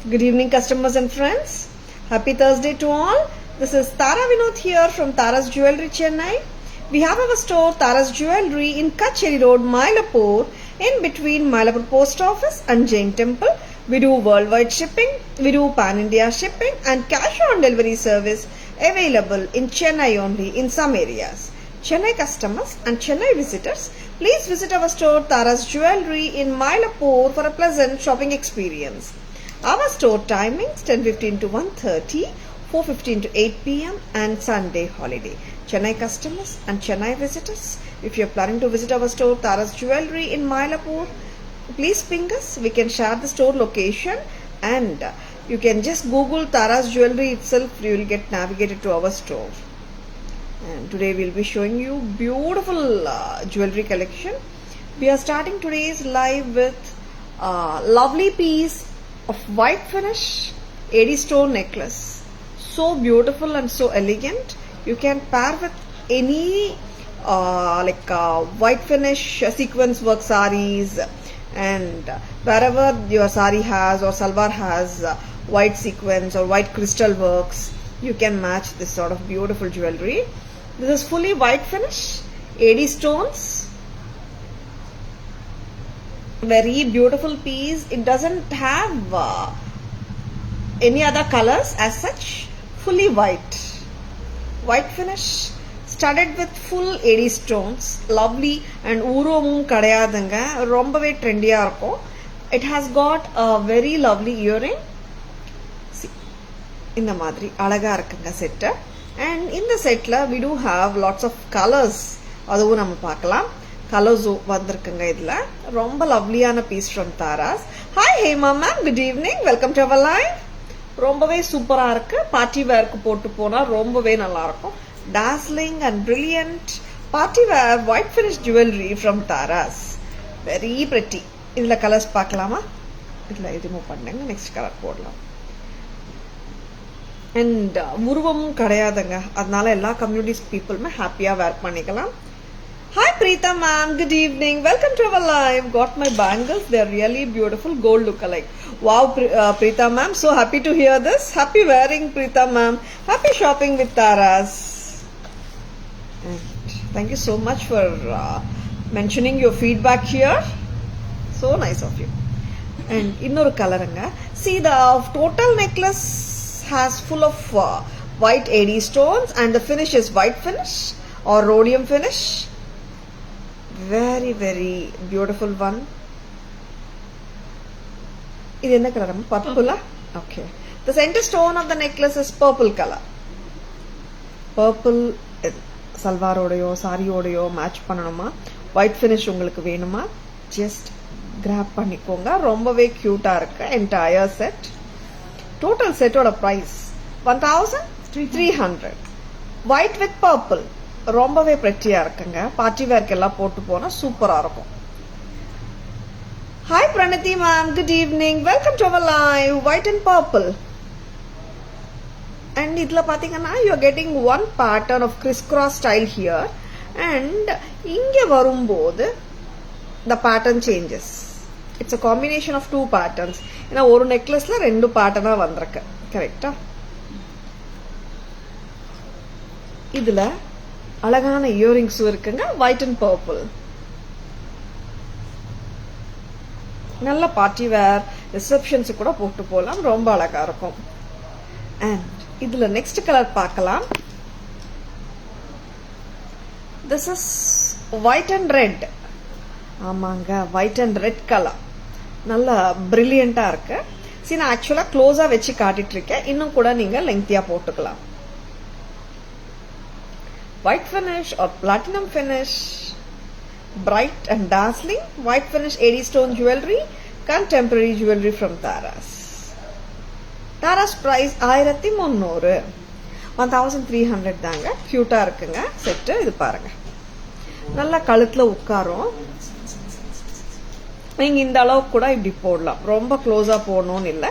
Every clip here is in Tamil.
Good evening, customers and friends. Happy Thursday to all. This is Tara Vinod here from Tara's Jewelry, Chennai. We have our store Tara's Jewelry in Kacheri Road, Mylapore, in between Mylapore Post Office and Jain Temple. We do worldwide shipping, we do pan-India shipping and cash on delivery service available in Chennai only in some areas. Chennai customers and Chennai visitors, please visit our store Tara's Jewelry in Mylapore for a pleasant shopping experience. Our store timings 10:15 to 1:30, 4:15 to 8 p.m. and Sunday holiday. Chennai customers and Chennai visitors, if you are planning to visit our store Tara's Jewelry in Mylapore, please ping us. We can share the store location and you can just Google Tara's Jewelry itself. You will get navigated to our store. And today we will be showing you beautiful jewelry collection. We are starting today's live with lovely piece of white finish AD stone necklace. So beautiful and so elegant. You can pair with any white finish sequence work sarees, and wherever your saree has or salwar has white sequence or white crystal works, you can match this sort of beautiful jewelry. This is fully white finish AD stones. Very beautiful piece. It doesn't have any other colors as such. Fully white finish, studded with full AD stones. Lovely and uromum kadayadanga, rombave trendy ah irukum. It has got a very lovely earring. See, indha madri alaga irukanga set. And in the set la we do have lots of colors. Aduvum nama paakalam. Colors வந்திருக்குங்க இதுல. ரொம்ப லவ்லியான piece from Tara's. Hi Hema ma'am, good evening. Welcome to our live. ரொம்பவே சூப்பரா இருக்கு. பார்ட்டி வேர்க்கு போட்டு போனா ரொம்பவே நல்லா இருக்கும். Dazzling and brilliant party wear white finish jewelry from Tara's. Very pretty. இதுல கலர்ஸ் பார்க்கலாமா? இதுல ரிமூவ் பண்ணுங்க. நெக்ஸ்ட் கலர் போடலாம். And உருவமும் கிடையாதுங்க. அதனால எல்லா கம்யூனிட்டிஸ் பீப்புளுமே ஹாப்பியா வேர் பண்ணிக்கலாம். Hi Preeta ma'am, good evening. Welcome to our live. Got my bangles. They're really beautiful. Gold look-alike. Wow, Preeta ma'am. So happy to hear this. Happy wearing, Preeta ma'am. Happy shopping with Tara's. And thank you so much for mentioning your feedback here. So nice of you. And innoru coloranga. See, the total necklace has full of white AD stones and the finish is white finish or rhodium finish. Very very beautiful one. This is color? Purple. Okay. The center stone of the necklace is purple color. Purple salwar odayo saree odayo match பண்ணனுமா, white finish உங்களுக்கு வேணுமா, just grab பண்ணிக்கோங்க. ரொம்பவே கியூட்டா இருக்கு entire set. Total set ஓட price 1300. White with purple. ரொம்பவே pretty-ஆ இருக்குங்க. பார்ட்டி வேர்க்கு எல்லாம் போட்டு போனா சூப்பரா இருக்கும். Hi Pranati ma'am, good evening. Welcome to our live. White and purple. And இதுல பாத்தீங்கன்னா you are getting one pattern of crisscross style here, and இங்க வரும்போது the pattern changes. It's a combination of two patterns. ஏன்னா ஒரு நெக்லஸ்ல ரெண்டு பேட்டர்னா வந்திருக்கு. கரெக்ட்டா? இதுல அழகான இயரிங்ஸ் இருக்குங்க. white and purple. நல்ல பார்ட்டி வேர் ரிசப்ஷன்ஸ் கூட போட்டு போலாம். ரொம்ப அழகா இருக்கும். And இதுல நெக்ஸ்ட் கலர் பார்க்கலாம். This is white and red. ஆமாங்க, white and red கலர். நல்ல பிரில்லியண்டா இருக்கு. சரி, நான் ஆக்சுவலா க்ளோஸா வச்சு காட்டிட்டு இருக்கேன். இன்னும் கூட நீங்க லெங்தியா போட்டுக்கலாம். White finish or platinum finish, bright and dazzling white finish AD stone jewelry, contemporary jewelry from Tara's. Tara's price 1300. 1300 தாங்க. கியூட்டா இருக்குங்க செட். இது பாருங்க, நல்லா கழுத்துல உட்காரும். நீங்க இந்த அளவுக்கு கூட இப்படி போடலாம். ரொம்ப க்ளோஸா போடணும்னு இல்ல,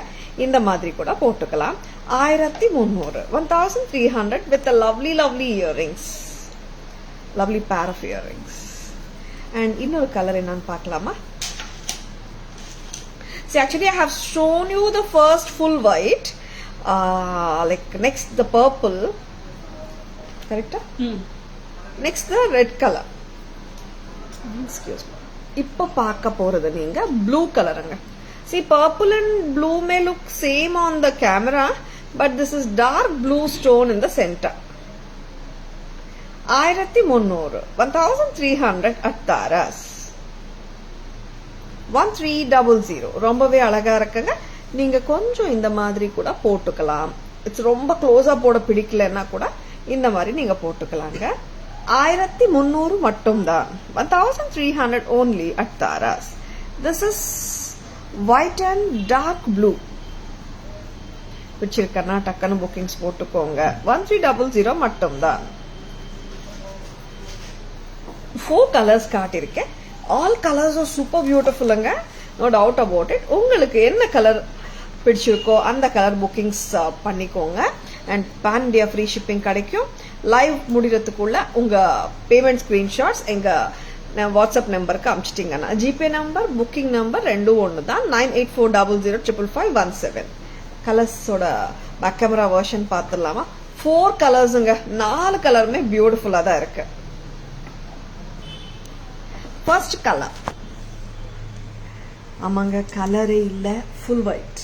இந்த மாதிரி கூட போட்டுக்கலாம். 1300. 1300 with a lovely earrings. Lovely pair of earrings. And இன்னொரு கலர் என்னன்னு பார்க்கலாமா? See, actually I have shown you the first full white. Like next the purple. Correct? Next the red color. Excuse me. இப்போ பார்க்க போறது நீங்க blue colorங்க. See, purple and blue may look same on the camera, but this is dark blue stone in the center. 1300 at Taras. 1300 ரொம்பவே அழகா இருக்குங்க. நீங்க கொஞ்சம் இந்த மாதிரி கூட போட்டுக்கலாம். இட்ஸ் ரொம்ப க்ளோஸா போட பிடிக்கலன்னா கூட இந்த மாதிரி நீங்க போட்டுக்கலாங்க. 1300 மட்டும்தான். 1300 only at Taras. This is white and dark blue. பிடிச்சிருக்கனா டக்குன்னு புக்கிங்ஸ் போட்டுக்கோங்க. 1300 மட்டும்தான். 4 கலர்ஸ் காட்டியிருக்கேன். ஆல் கலர்ஸ் ஆர் சூப்பர் பியூட்டிஃபுல்லுங்க. No doubt about it. உங்களுக்கு என்ன கலர் பிடிச்சிருக்கோ அந்த கலர் புக்கிங்ஸ் பண்ணிக்கோங்க. And pan India free shipping கிடைக்கும். லைவ் முடிகிறதுக்குள்ள உங்க பேமெண்ட் ஸ்கிரீன்ஷாட்ஸ் எங்க வாட்ஸ்அப் நம்பருக்கு அனுப்பிச்சிட்டிங்கன்னா ஜிபே நம்பர் புக்கிங் நம்பர் ரெண்டும் ஒன்று தான். 9840055517. கலர்ஸோட பேக் கேமரா வெர்ஷன் பார்த்துடலாமா? 4 கலர்ஸுங்க. 4 கலருமே பியூட்டிஃபுல்லா தான் இருக்கு. ஃபர்ஸ்ட் கலர், ஆமாங்க கலரே இல்ல, ஃபுல் ஒயிட்.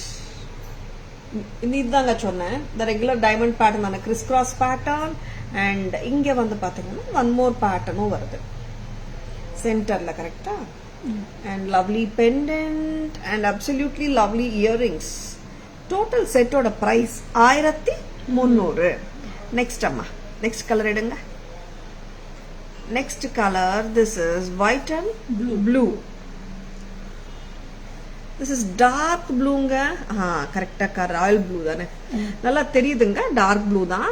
இதுதாங்க சொன்னேன், இந்த ரெகுலர் டைமண்ட் பேட்டர்ன் தானே, கிறிஸ் கிராஸ் பேட்டர்ன். அண்ட் இங்க வந்து பாத்தீங்கன்னா ஒன் மோர் பேட்டர்னும் வருது சென்டர்ல. கரெக்டா? And lovely pendant and absolutely lovely earrings. Total செட்டோட பிரைஸ் 1300. நெக்ஸ்ட் அம்மா, நெக்ஸ்ட் கலர் எடுங்க. Next color, this is white and blue. This is dark blueங்க. கரெக்டா ராயல் ப்ளூ தானே, நல்லா தெரியுதுங்க. டார்க் ப்ளூ தான்.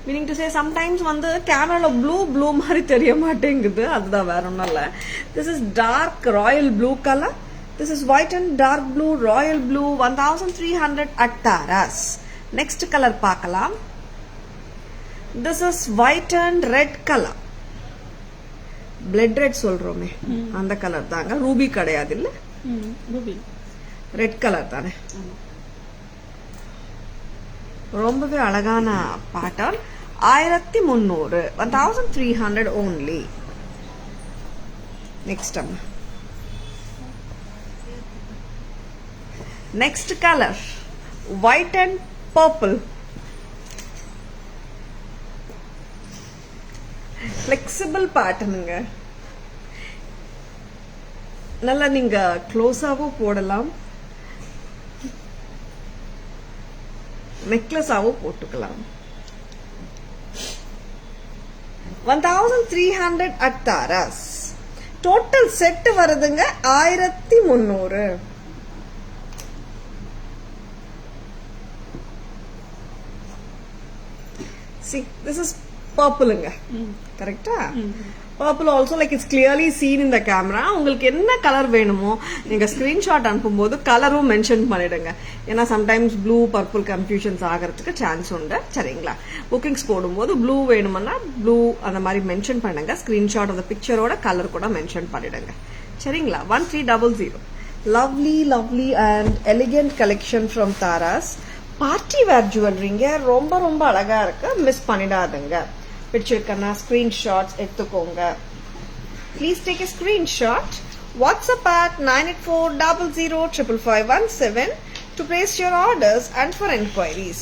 மீனிங் டு சே சம்டைம்ஸ் வந்து கேமரால ப்ளூ மாதிரி தெரிய மாட்டேங்குது, அதுதான், வேற ஒன்றும் இல்லை. This is dark royal blue color. This is white and dark blue royal blue. 1300 at Taras. Next color பார்க்கலாம். This is white and red color. Blood red சொல்றோமே அந்த கலர் தாங்க. ரூபி கிடையாது இல்ல, ரூபி ரெட் கலர் தானே. ரொம்பவே அழகான பேட்டர்ன். 1300. 1300 only. நெக்ஸ்ட் அம்மா, next colour white and purple. Flexible பேட்டர்னுங்க. நல்லா நீங்க க்ளோஸாவும் போடலாம், நெக்லஸாவும் போட்டுக்கலாம். 1300 at Taras. டோட்டல் செட் வருதுங்க 1300. See, this is பர்பிளுங்க. கரெக்டா? Purple also like it's clearly seen in the camera. உங்களுக்கு என்ன கலர் வேணுமோ நீங்க ஸ்கிரீன்ஷாட் அனுப்பும்போது கலரும் மென்ஷன் பண்ணிடுங்க. ஏன்னா சம்டைம்ஸ் ப்ளூ பர்பிள் கன்ஃபியூஷன்ஸ் ஆகிறதுக்கு சான்ஸ் உண்டு. சரிங்களா? புக்கிங்ஸ் போடும்போது ப்ளூ வேணும்னா ப்ளூ அந்த மாதிரி மென்ஷன் பண்ணுங்க. ஸ்கிரீன்ஷாட் அந்த பிக்சரோட கலர் கூட மென்ஷன் பண்ணிடுங்க. சரிங்களா? 1300. Lovely lovely and elegant collection from Tara's. Party wear ஜுவல்லரிங்க. ரொம்ப ரொம்ப அழகா இருக்கு, மிஸ் பண்ணிடாதுங்க. பிடிச்சிருக்கனா ஸ்கிரீன்ஷாட்ஸ் எடுத்துக்கோங்க. Please take a screenshot. WhatsApp at 9840055517 to place your orders and for enquiries.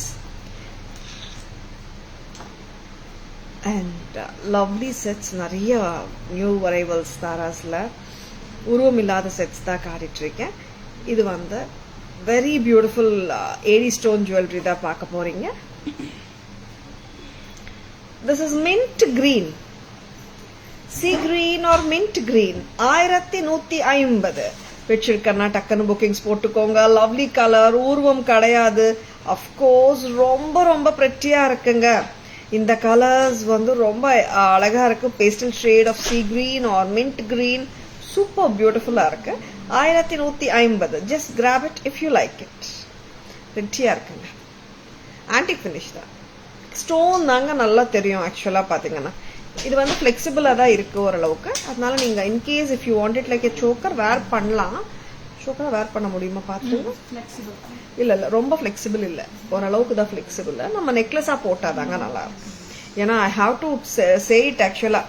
And lovely sets, நிறைய நியூ அரைவல்ஸ் தாராஸ்ல. உருவம் இல்லாத செட்ஸ் தான் காட்டிட்டு இருக்கேன். இது வந்து very beautiful AD stone jewellery தான் பார்க்க போறீங்க. This is mint green, sea green or mint green. 1150. பிடிச்சிருக்கனா டக்குன்னு புக்கிங்ஸ் போட்டுக்கோங்க. லவ்லி கலர், ஊர்வம் கிடையாது. அஃப்கோர்ஸ் ரொம்ப ரொம்ப பிரெட்டியா இருக்குங்க. இந்த கலர்ஸ் வந்து ரொம்ப அழகா இருக்கு. Pastel shade of sea green or mint green. Super பியூட்டிஃபுல்லா இருக்கு. 1150. Just grab it if you like it. பிரெட்டியா இருக்குங்க. ஆன்டிக் ஃபினிஷ் தான். ஸ்டோன் தாங்க நல்லா தெரியும். ஆக்சுவலா பாத்தீங்கன்னா இது வந்து பிளெக்சிபிளா தான் இருக்கு ஓரளவுக்கு. அதனால நீங்க in case if you want it like a choker wear பண்ணலாம். சோக்கரா வேர் பண்ண முடியுமா பார்த்துங்க. இல்லை இல்லை ரொம்ப ஃப்ளெக்சிபிள் இல்லை, ஓரளவுக்கு தான் ஃப்ளெக்சிபிள். நம்ம நெக்லஸாக போட்டாதாங்க நல்லா இருக்கும். ஏன்னா I have to say it ஆக்சுவலாக.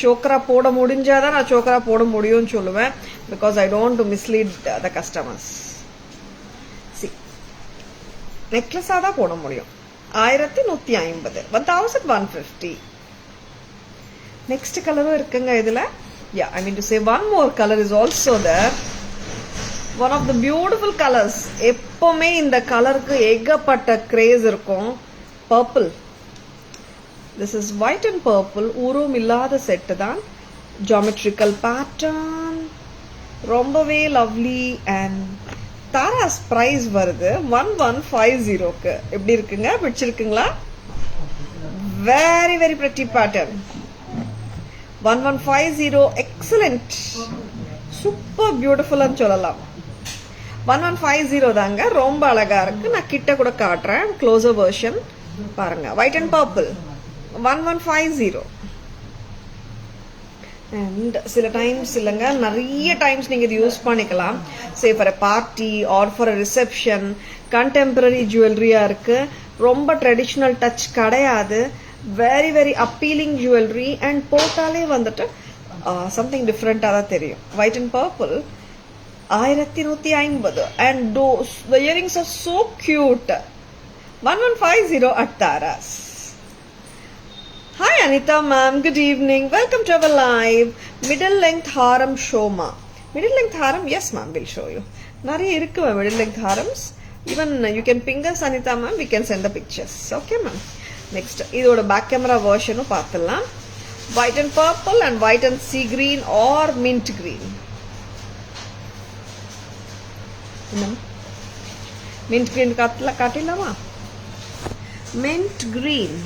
சோக்கரா போட முடிஞ்சாதான் நான் சோக்கரா போட முடியும்னு சொல்லுவேன். Because I don't to mislead the customers. சி நெக்லஸாக தான் போட முடியும். 1150, 1150. நெக்ஸ்ட் கலரும் இருக்குங்க இதுல. Yeah, I mean to say one more color is also there. One of the beautiful colors. எப்பவுமே இந்த கலருக்கு ஏகப்பட்ட கிரேஸ் இருக்கும். Purple. This is white and purple. ஊரும் இல்லாத செட் தான். Geometrical pattern. ரொம்பவே lovely and தாராஸ் பிரைஸ் வருது 1150க்கு. எப்படி இருக்குங்க, பிடிச்சிருக்குங்களா? Very very pretty pattern. 1150 excellent, super beautiful ன்னு சொல்லலாம். 1150 தாங்க, ரொம்ப அழகா இருக்கு. நான் கிட்ட கூட காட்டுறேன், க்ளோசர் வெர்ஷன் பாருங்க. White and purple 1150. அண்ட் சில டைம்ஸ் இல்லைங்க, நிறைய டைம்ஸ் நீங்க இது யூஸ் பண்ணிக்கலாம். Say for a party or for a reception. Contemporary ஜுவல்லரியா இருக்கு, ரொம்ப ட்ரெடிஷ்னல் டச் கிடையாது. Very very appealing jewellery and போட்டாலே வந்துட்டு சம்திங் டிஃப்ரெண்டா தான் தெரியும். White and purple 1150 and the earrings are so cute. 1150 at Taras. Hi Anita ma'am, good evening, welcome to our live. Middle length haram show ma. Middle length haram, yes ma'am, we'll show you. Nariya irukku middle length harams. Even you can ping us Anita ma'am, we can send the pictures. Okay ma'am. Next இதோட பேக் கேமரா வெர்ஷனும் பார்த்துடலாம். White and purple and white and sea green or mint green. Mint green காட்டிடலாமா? மின்ட் கிரீன்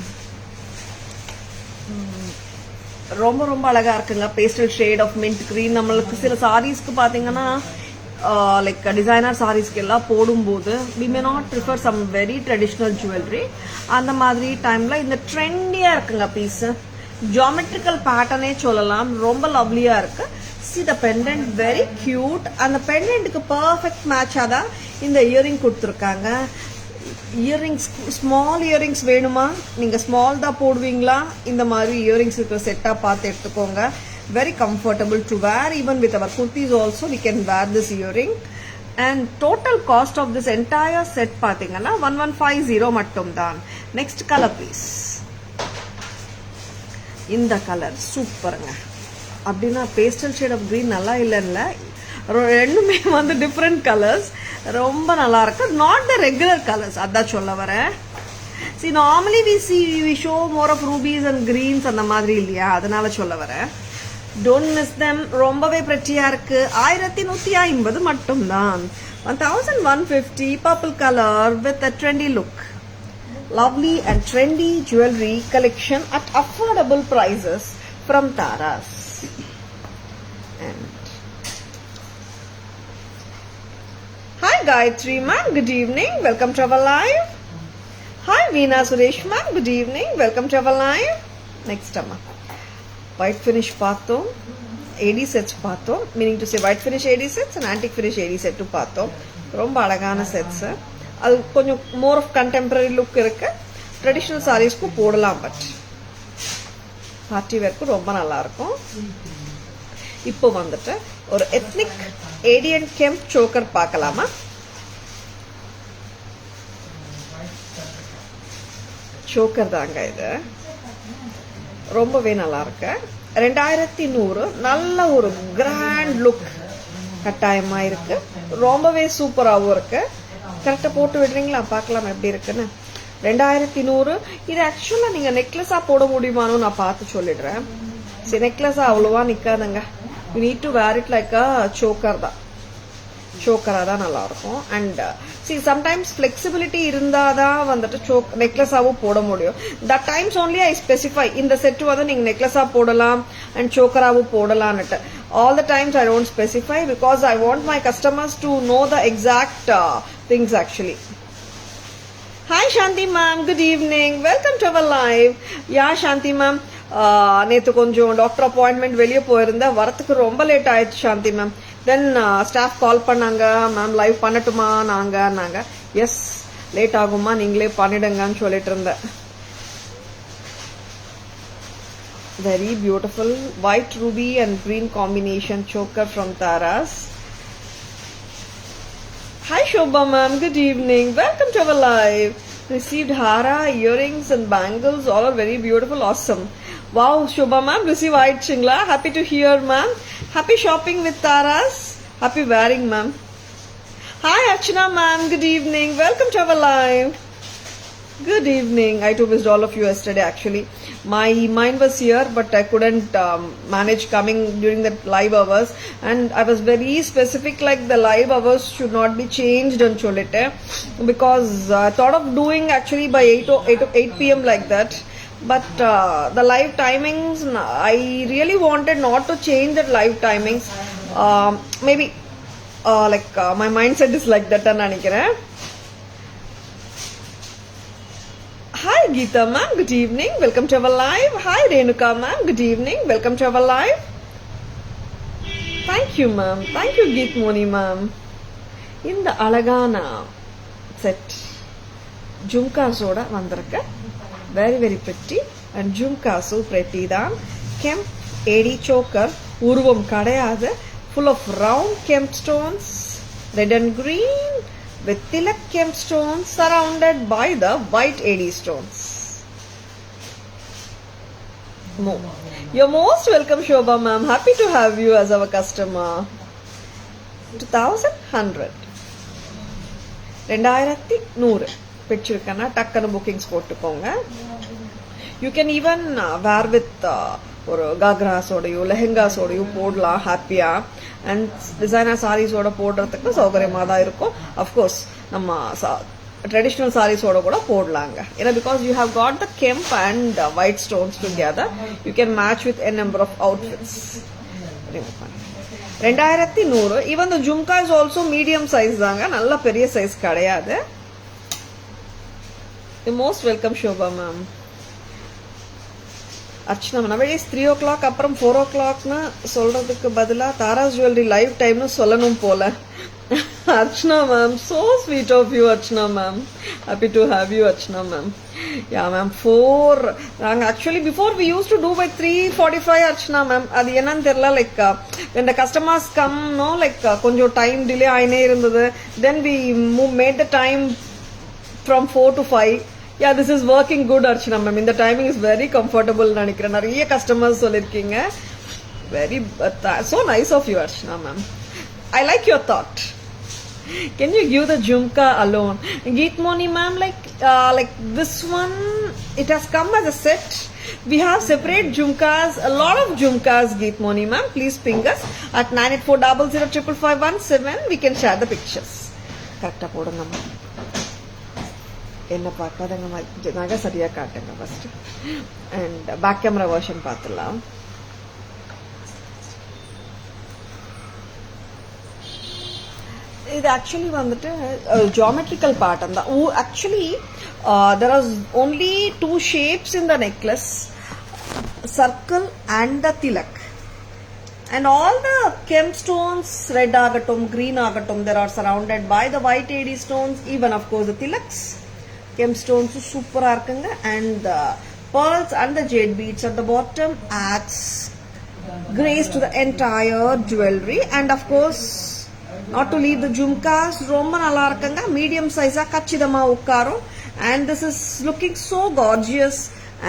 ரொம்ப ரொம்ப அழகா இருக்குங்க. Pastel shade of mint green. நம்மளுக்கு சில சாரீஸ்க்கு பாத்தீங்கன்னா லைக் டிசைனர் சாரீஸ்க்கு எல்லாம் போடும்போது we may not prefer some very traditional jewelry. அந்த மாதிரி டைம்ல இந்த ட்ரெண்டியா இருக்குங்க பீஸ். ஜியோமெட்ரிக்கல் பேட்டர்னே சொல்லலாம், ரொம்ப லவ்லியா இருக்கு. see the pendant, very cute. அந்த பெண்டன்ட்க்கு பர்ஃபெக்ட் மேட்சா தான் இந்த இயரிங் கொடுத்துருக்காங்க. இயரிங்ஸ் ஸ்மால் இயரிங்ஸ் வேணுமா, நீங்க ஸ்மால் தான் போடுவீங்களா, இந்த மாதிரி இயரிங்ஸ் இருக்கிற செட்டா பார்த்து எடுத்துக்கோங்க. Very comfortable to wear. Even with our kurtis also we can wear this earring. And total cost of this entire set பாத்தீங்கன்னா 1150 மட்டும் தான். Next color please. இந்த கலர் சூப்பருங்க. அப்படின்னா பேஸ்டல் ஷேட் ஆஃப் கிரீன் நல்லா இல்லைல்ல, ரெண்டுமே வந்து டிஃப்ரெண்ட் கலர்ஸ், ரொம்ப நல்லா இருக்கு. நாட் த ரெகுலர் கலர்ஸ், அதான் சொல்ல வரேன். See normally we show more of rubies and greens அந்த மாதிரி இல்லையா, அதனால சொல்ல வரேன். Don't miss them. ரொம்பவே pretty-ஆ இருக்கு. 1150 மட்டும் தான். 1150 purple color with a trendy look. Lovely and trendy jewelry collection at affordable prices from Taras. And hi Gayatri ma'am, good evening, welcome to our live. Hi Veena Suresh ma'am, good evening, welcome to our live. Next amma white finish பார்த்தோம், AD sets பார்த்தோம். Meaning to say white finish AD sets and antique finish AD set பார்த்தோம். ரொம்ப அழகான செட்ஸ். அது கொஞ்சம் மோர் ஆஃப் கண்டெம்பரரி லுக் இருக்கு. ட்ரெடிஷ்னல் சாரீஸ்க்கு போடலாம், பட் பார்ட்டி வேர்க்கு ரொம்ப நல்லா இருக்கும். இப்போ வந்துட்டு ஒரு எத்னிக் ஏடியன் கெம்ப் சோக்கர் பார்க்கலாமா? சோக்கர் தாங்க இது, ரொம்பவே நல்லா இருக்கு. 2100, நல்ல ஒரு கிராண்ட் லுக் கட்டாயமா இருக்கு. ரொம்பவே சூப்பராகவும் இருக்கு. கரெக்டா போட்டு விடுறீங்களா, பார்க்கலாம் எப்படி இருக்குன்னு. 2100. இது ஆக்சுவலா நீங்க நெக்லஸா போட முடியுமான்னு நான் பார்த்து சொல்லிடுறேன். சரி, நெக்லஸா அவ்வளவா நிக்காதுங்க. You need to wear it like a choker தான். சோக்கரா தான் நல்லா இருக்கும். அண்ட் சம்டைம்ஸ் ஃபிளெக்சிபிலிட்டி இருந்தாதான் வந்துட்டு நெக்லஸாவும் போட முடியும். That times only I specify இந்த செட் வந்து நீங்க நெக்லஸா போடலாம் அண்ட் சோக்கராவும் போடலான்னுட்டு. All the times I don't specify because I want my customers to know the exact things actually. Hi Shanti ma'am, good evening, welcome to our live. Yeah Shanti ma'am, நேத்து கொஞ்சம் டாக்டர் அப்பாயின்மெண்ட் வெளியே போயிருந்தேன், வரத்துக்கு ரொம்ப லேட் ஆயிடுச்சு சாந்தி மேம். தென் ஸ்டாஃப் கால் பண்ணாங்க, மேம் லைவ் பண்ணட்டுமா நாங்க எஸ் லேட் ஆகுமா நீங்களே பண்ணிடுங்கன்னு சொல்லிட்டு இருந்தேன். Very beautiful white ruby and green combination choker from Taras. Hi Shobha ma'am, good evening. Welcome to our live. Received hara, earrings and bangles. All are very beautiful. Awesome. Wow, Shobha ma'am, receive white chingla. Happy to hear ma'am. Happy shopping with Taras. Happy wearing ma'am. Hi Archana ma'am, good evening. Welcome to our live. Good evening. I too missed all of you yesterday actually. My mind was here but I couldn't manage coming during the live hours, and I was very specific like the live hours should not be changed on Cholite because I thought of doing actually by 8 p.m. like that, but the live timings I really wanted not to change that live timings. Maybe my mindset is like that and nanikren. Hi Geeta ma'am, good evening. Welcome to our live. Hi Renuka ma'am, good evening. Welcome to our live. Thank you ma'am. Thank you Geet Moni ma'am. In the alagana set jumkas oda vandirukka. Very very pretty, and jumkas pretty dhaan. Kemp AD choker urvam kadayadhu, full of round kemp stones, red and green, with tilak kemp stones surrounded by the white AD stones. You're most welcome Shobha ma'am. Happy to have you as our customer. 2100 2100 பிடிச்சிருக்கனா டக்குன்னு bookings போட்டுக்கோங்க. You can even wear with ஒரு காக்ராஸோடையோ லெஹெங்காஸோடையோ போடலாம் ஹாப்பியா, அண்ட் டிசைனர் சாரீஸோட போடுறதுக்கு சௌகரியமாக தான் இருக்கும். அஃப்கோர்ஸ் நம்ம ட்ரெடிஷ்னல் சாரீஸோட கூட போடலாங்க. ஏன்னா because you have got the kemp and white stones together, you can match with a number of outfits. 2100. Even the jhumka is also medium size தாங்க, நல்ல பெரிய சைஸ் கிடையாது. Most welcome Shobha ma'am. Archana nowadays 3 o'clock அப்புறம் 4 o'clockனு சொல்றதுக்கு பதிலா தாராஸ் ஜுவல்லரி லைவ் டைம்னு சொல்லணும் போல. Archana ma'am, so sweet of you Archana ma'am. Happy to have you Archana ma'am. Yeah ma'am, 4 நாங்க actually before we used to do by 3:45 Archana ma'am. அது என்னன்னு தெரியல, like when the customers come no like கொஞ்சம் டைம் டிலே ஆயினே இருந்தது. Then we made the time from 4 to 5. Yeah, this is working good Archana ma'am. In the timing is very comfortable நினைக்கிறேன். நிறைய customers சொல்லிருக்கீங்க. Very so nice of you Archana ma'am. I like your thought. Can you give the jhumka alone? Geet Moni ma'am, like this one, it has come as a set. We have separate jhumkas, a lot of jhumkas Geet Moni ma'am. Please ping us at 9840055517. We can share the pictures. Correct போடுங்க ma'am. என்ன பார்க்காதங்க நகை சரியா காட்டுங்க first, and back camera version பார்த்துலாம். இது ஆக்சுவலி வந்துட்டு ஜியோமெட்ரிக்கல் பேட்டர்ன் தான். Actually there are only 2 shapes in the necklace, circle and the tilak, and all the kemp stones, red agatum, green agatum, they are surrounded by the white AD stones. Even of course the tilaks, kemp stones super இருக்குங்க, and the pearls and the jade beads at the bottom adds grace to the entire jewelry. And of course not to leave the jhumkas, ரொம்ப நல்லா இருக்குங்க, மீடியம் சைஸா கச்சிதமா உட்காரும். And this is looking so gorgeous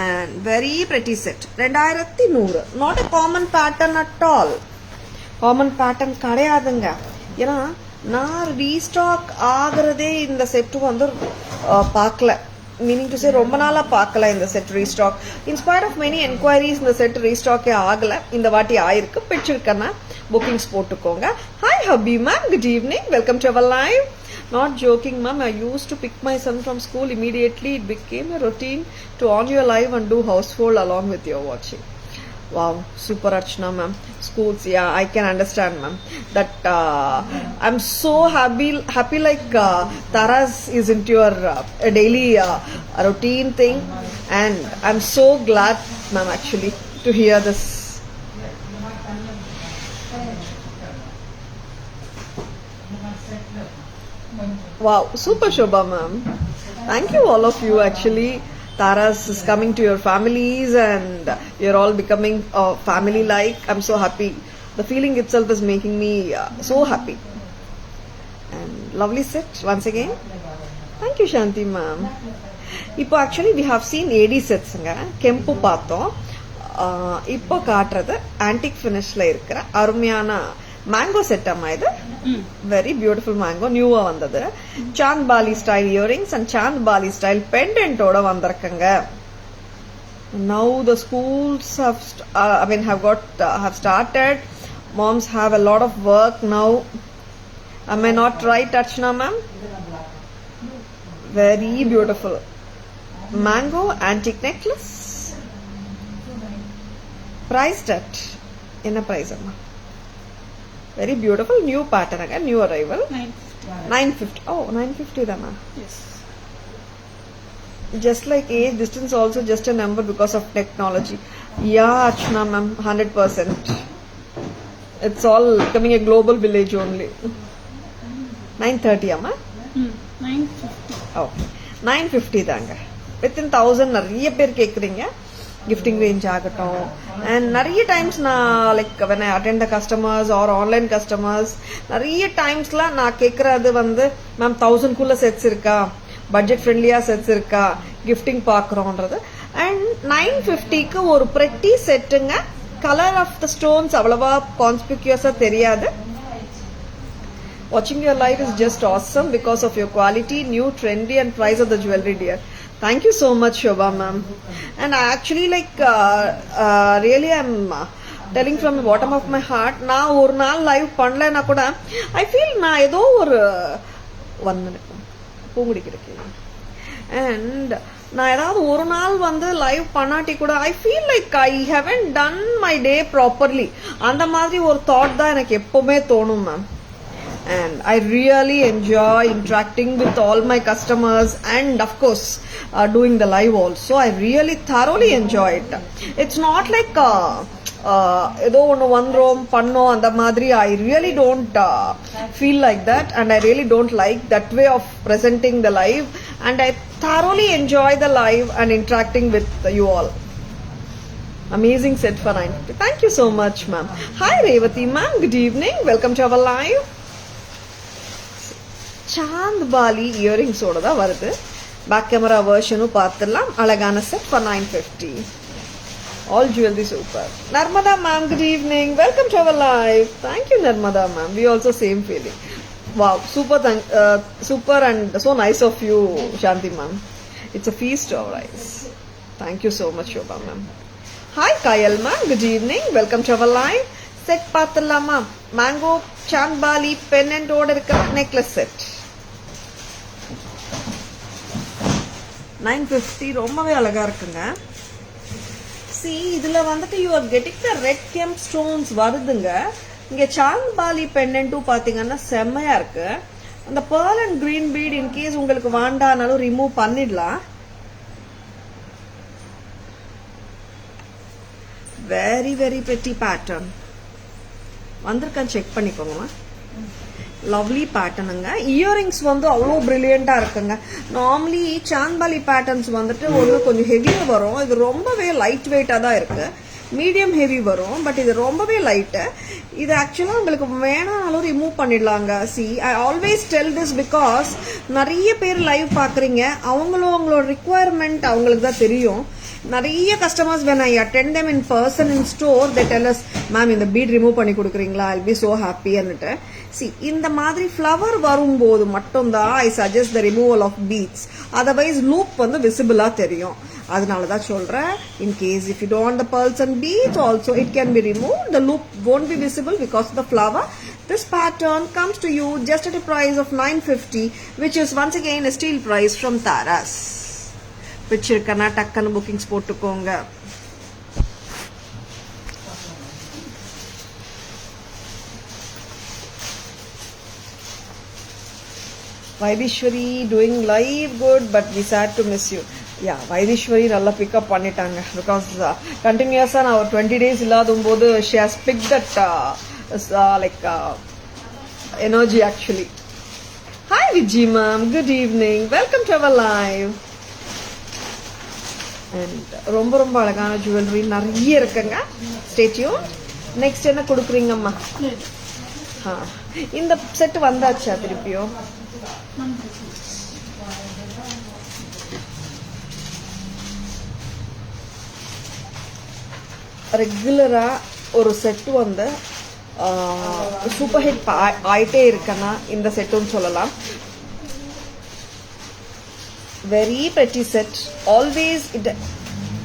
and very pretty set. 2100, not a common pattern at all. common pattern கிடையாதுங்க. ஏன்னா நான் ரீஸ்டாக் ஆகிறதே இந்த செட்டு வந்து பார்க்கல, மீனிங் டு சே ரொம்ப நாளா பார்க்கல இந்த set restock. Inspired of many enquiries இந்த செட் ரீஸ்டாக்கே ஆகல, இந்த வாட்டி ஆயிருக்கு. பிடிச்சிருக்கேன்னா புக்கிங்ஸ் போட்டுக்கோங்க. Hi Habi ma'am, good evening. Welcome to our live. Not joking ma'am, I used to pick my son from school immediately. It became a routine to on your live and do household along with your watching. Wow, super Archana ma'am. Schools, yeah, I can understand ma'am. That I'm so happy like Taras is into your daily routine thing, and I'm so glad ma'am actually to hear this. Wow, super Shobha ma'am. Thank you all of you actually. Taras is coming to your families and you're all becoming family like. I'm so happy. The feeling itself is making me so happy. And lovely set once again. Thank you Shanti ma'am. இப்போ ஆக்சுவலி வி ஹவ் சீன் ஏடி செட்ஸுங்க. கெம்பு பார்த்தோம். இப்போ காட்டுறது ஆன்டிக் ஃபினிஷ்ல இருக்கிற அருமையான மேங்கோ செட் அம்மா. இது வெரி பியூட்டிஃபுல் மேங்கோ, நியூவா வந்தது. Chand bali style earrings and chand bali style பெண்டன்ட்டோட வந்திருக்குங்க. Now the schools have started. Moms have a lot of work now. Am I not right, Archana ma'am? Very beautiful mango antique necklace. Priced at in a price amma. Very beautiful new pattern again, new arrival. 950. Oh, 950 dama. Yes. Just like age, distance also just a number because of technology. Yeah, Archana ma'am, 100%. It's all becoming a global village only. 930 amma. 950. Oh, 950 தாங்க. Within 1000 நிறைய பேர் கேக்குறீங்க. கிஃப்டிங் ரேஞ்ச் ஆகட்டும். அண்ட் நிறைய டைம்ஸ் நான் like when I attend the customers or online customers, நிறைய டைம்ஸ்ல நான் கேட்கறது வந்து மேம் 1000 செட்ஸ் இருக்கா, பட்ஜெட் ஃப்ரெண்ட்லியா செட்ஸ் இருக்கா, கிஃப்டிங் பாக்குறோன்றது. அண்ட் 950க்கு ஒரு பிரெட்டி செட்டுங்க. கலர் ஆஃப் த ஸ்டோன்ஸ் அவ்வளவா கான்ஸ்பிக்யூஸா தெரியாது. Watching your live is just awesome because of your quality, new, trendy and price of the jewelry, dear. Thank you so much, Shobha ma'am. And I actually really I'm telling from the bottom of my heart. நான் ஒரு நாள் லைவ் பண்ணலனா கூட I feel நான் ஏதோ ஒரு 1 minute பூங்குடி கிடைக்கும். And நான் ஏதாவது ஒரு நாள் வந்து லைவ் பண்ணாட்டி கூட I feel like I haven't done my day properly. அந்த மாதிரி ஒரு தாட் தான் எனக்கு எப்பவுமே தோணும் ma'am. And I really enjoy interacting with all my customers and of course doing the live also. I really thoroughly enjoy it. It's not like ஏதோ ஒன்று வந்துரும் பண்ணோம் அந்த மாதிரி. I really don't feel like that and I really don't like that way of presenting the live and I thoroughly enjoy the live and interacting with you all. Amazing set for 950. Thank you so much ma'am. Hi Revati ma'am, good evening, welcome to our live. Chand bali இயரிங்ஸோட தான் வருது. பேக் கேமரா வெர்ஷனும் பார்த்துடலாம். அழகான set for 950. All jewellery super. Narmada ma'am, good evening, welcome to our live. Thank you Narmada ma'am, we also same feeling. Wow, super and so nice of you Shanti ma'am. It's a feast of rice. Thank you so much Shobha ma'am. Hi Kayal ma'am, good evening, welcome to our live. Set பார்த்துடலாமா? மேங்கோ சாந்த் பாலி பென்னோட இருக்கிற நெக்லஸ் செட் 950. ரொம்பவே அழகா இருக்குங்க. See, இதுல வந்துட்டு you are getting the red kemp stones வருதுங்க. இங்க சாந்த் பாலி பென்னட்டும் பாத்தீங்கன்னா செம்மையா இருக்கு. அந்த pearl and green bead in case உங்களுக்கு வேண்டானாலும் ரிமூவ் பண்ணிடலாம். Very very pretty pattern. வந்திருக்கான்னு செக் பண்ணிக்கோங்க. லவ்லி பேட்டர்னுங்க. இயரிங்ஸ் வந்து அவ்வளோ பிரில்லியண்டா இருக்குங்க. நார்மலி சாந்த்பாலி பேட்டர்ன்ஸ் வந்துட்டு ஒன்று கொஞ்சம் ஹெவியா வரும். இது ரொம்பவே லைட் வெயிட்டா தான் இருக்கு. மீடியம் ஹெவி வரும், பட் இது ரொம்பவே லைட்டு. இது ஆக்சுவலா உங்களுக்கு வேணாலும் ரிமூவ் பண்ணிடலாங்க. C, I always tell this because நிறைய பேர் லைவ் பாக்குறீங்க, அவங்களோட ரிக்குவயர்மெண்ட் அவங்களுக்கு தான் தெரியும். நிறைய customers when I attend them in person in store, they tell us, ma'am இந்த பீட் ரிமூவ் பண்ணி கொடுக்குறீங்களா, I'll be so happy ன்னுட்டு. See, இந்த மாதிரி ஃப்ளவர் வரும்போது மட்டும்தான் I suggest the removal of beads. Otherwise loop வந்து விசிபிளா தெரியும். அதனால தான் சொல்றேன். In case if you don't want the pearls and beads also it can be removed. The loop won't be visible because of the flower. This pattern comes to you just at a price of 950, which is once again a steal price from Taras. பிடிச்சிருக்கனா டக்குன்னு புக்கிங்ஸ் போட்டுக்கோங்க. Vaitheeswari doing live good but we sad to miss you. யா, வைதீஸ்வரி நல்லா பிக்கப் பண்ணிட்டாங்க. பிகாஸ் கண்டினியூஸா நான் ஒரு 20 days இல்லாத போது she has picked that like energy actually. Hi Vijay ma'am, good evening. Welcome to our live. And ரொம்ப ரொம்ப அழகான ஜுவல்லரி நிறைய இருக்குங்க. Stay tuned. Next என்ன கொடுக்குறீங்கம்மா? இந்த செட் வந்தாச்சா திருப்பியும்? ரெகுலரா ஒரு செட் வந்து சூப்பர் ஹிட் ஆயிட்டே இருக்கனா இந்த செட்டுன்னு சொல்லலாம். Very pretty set. Always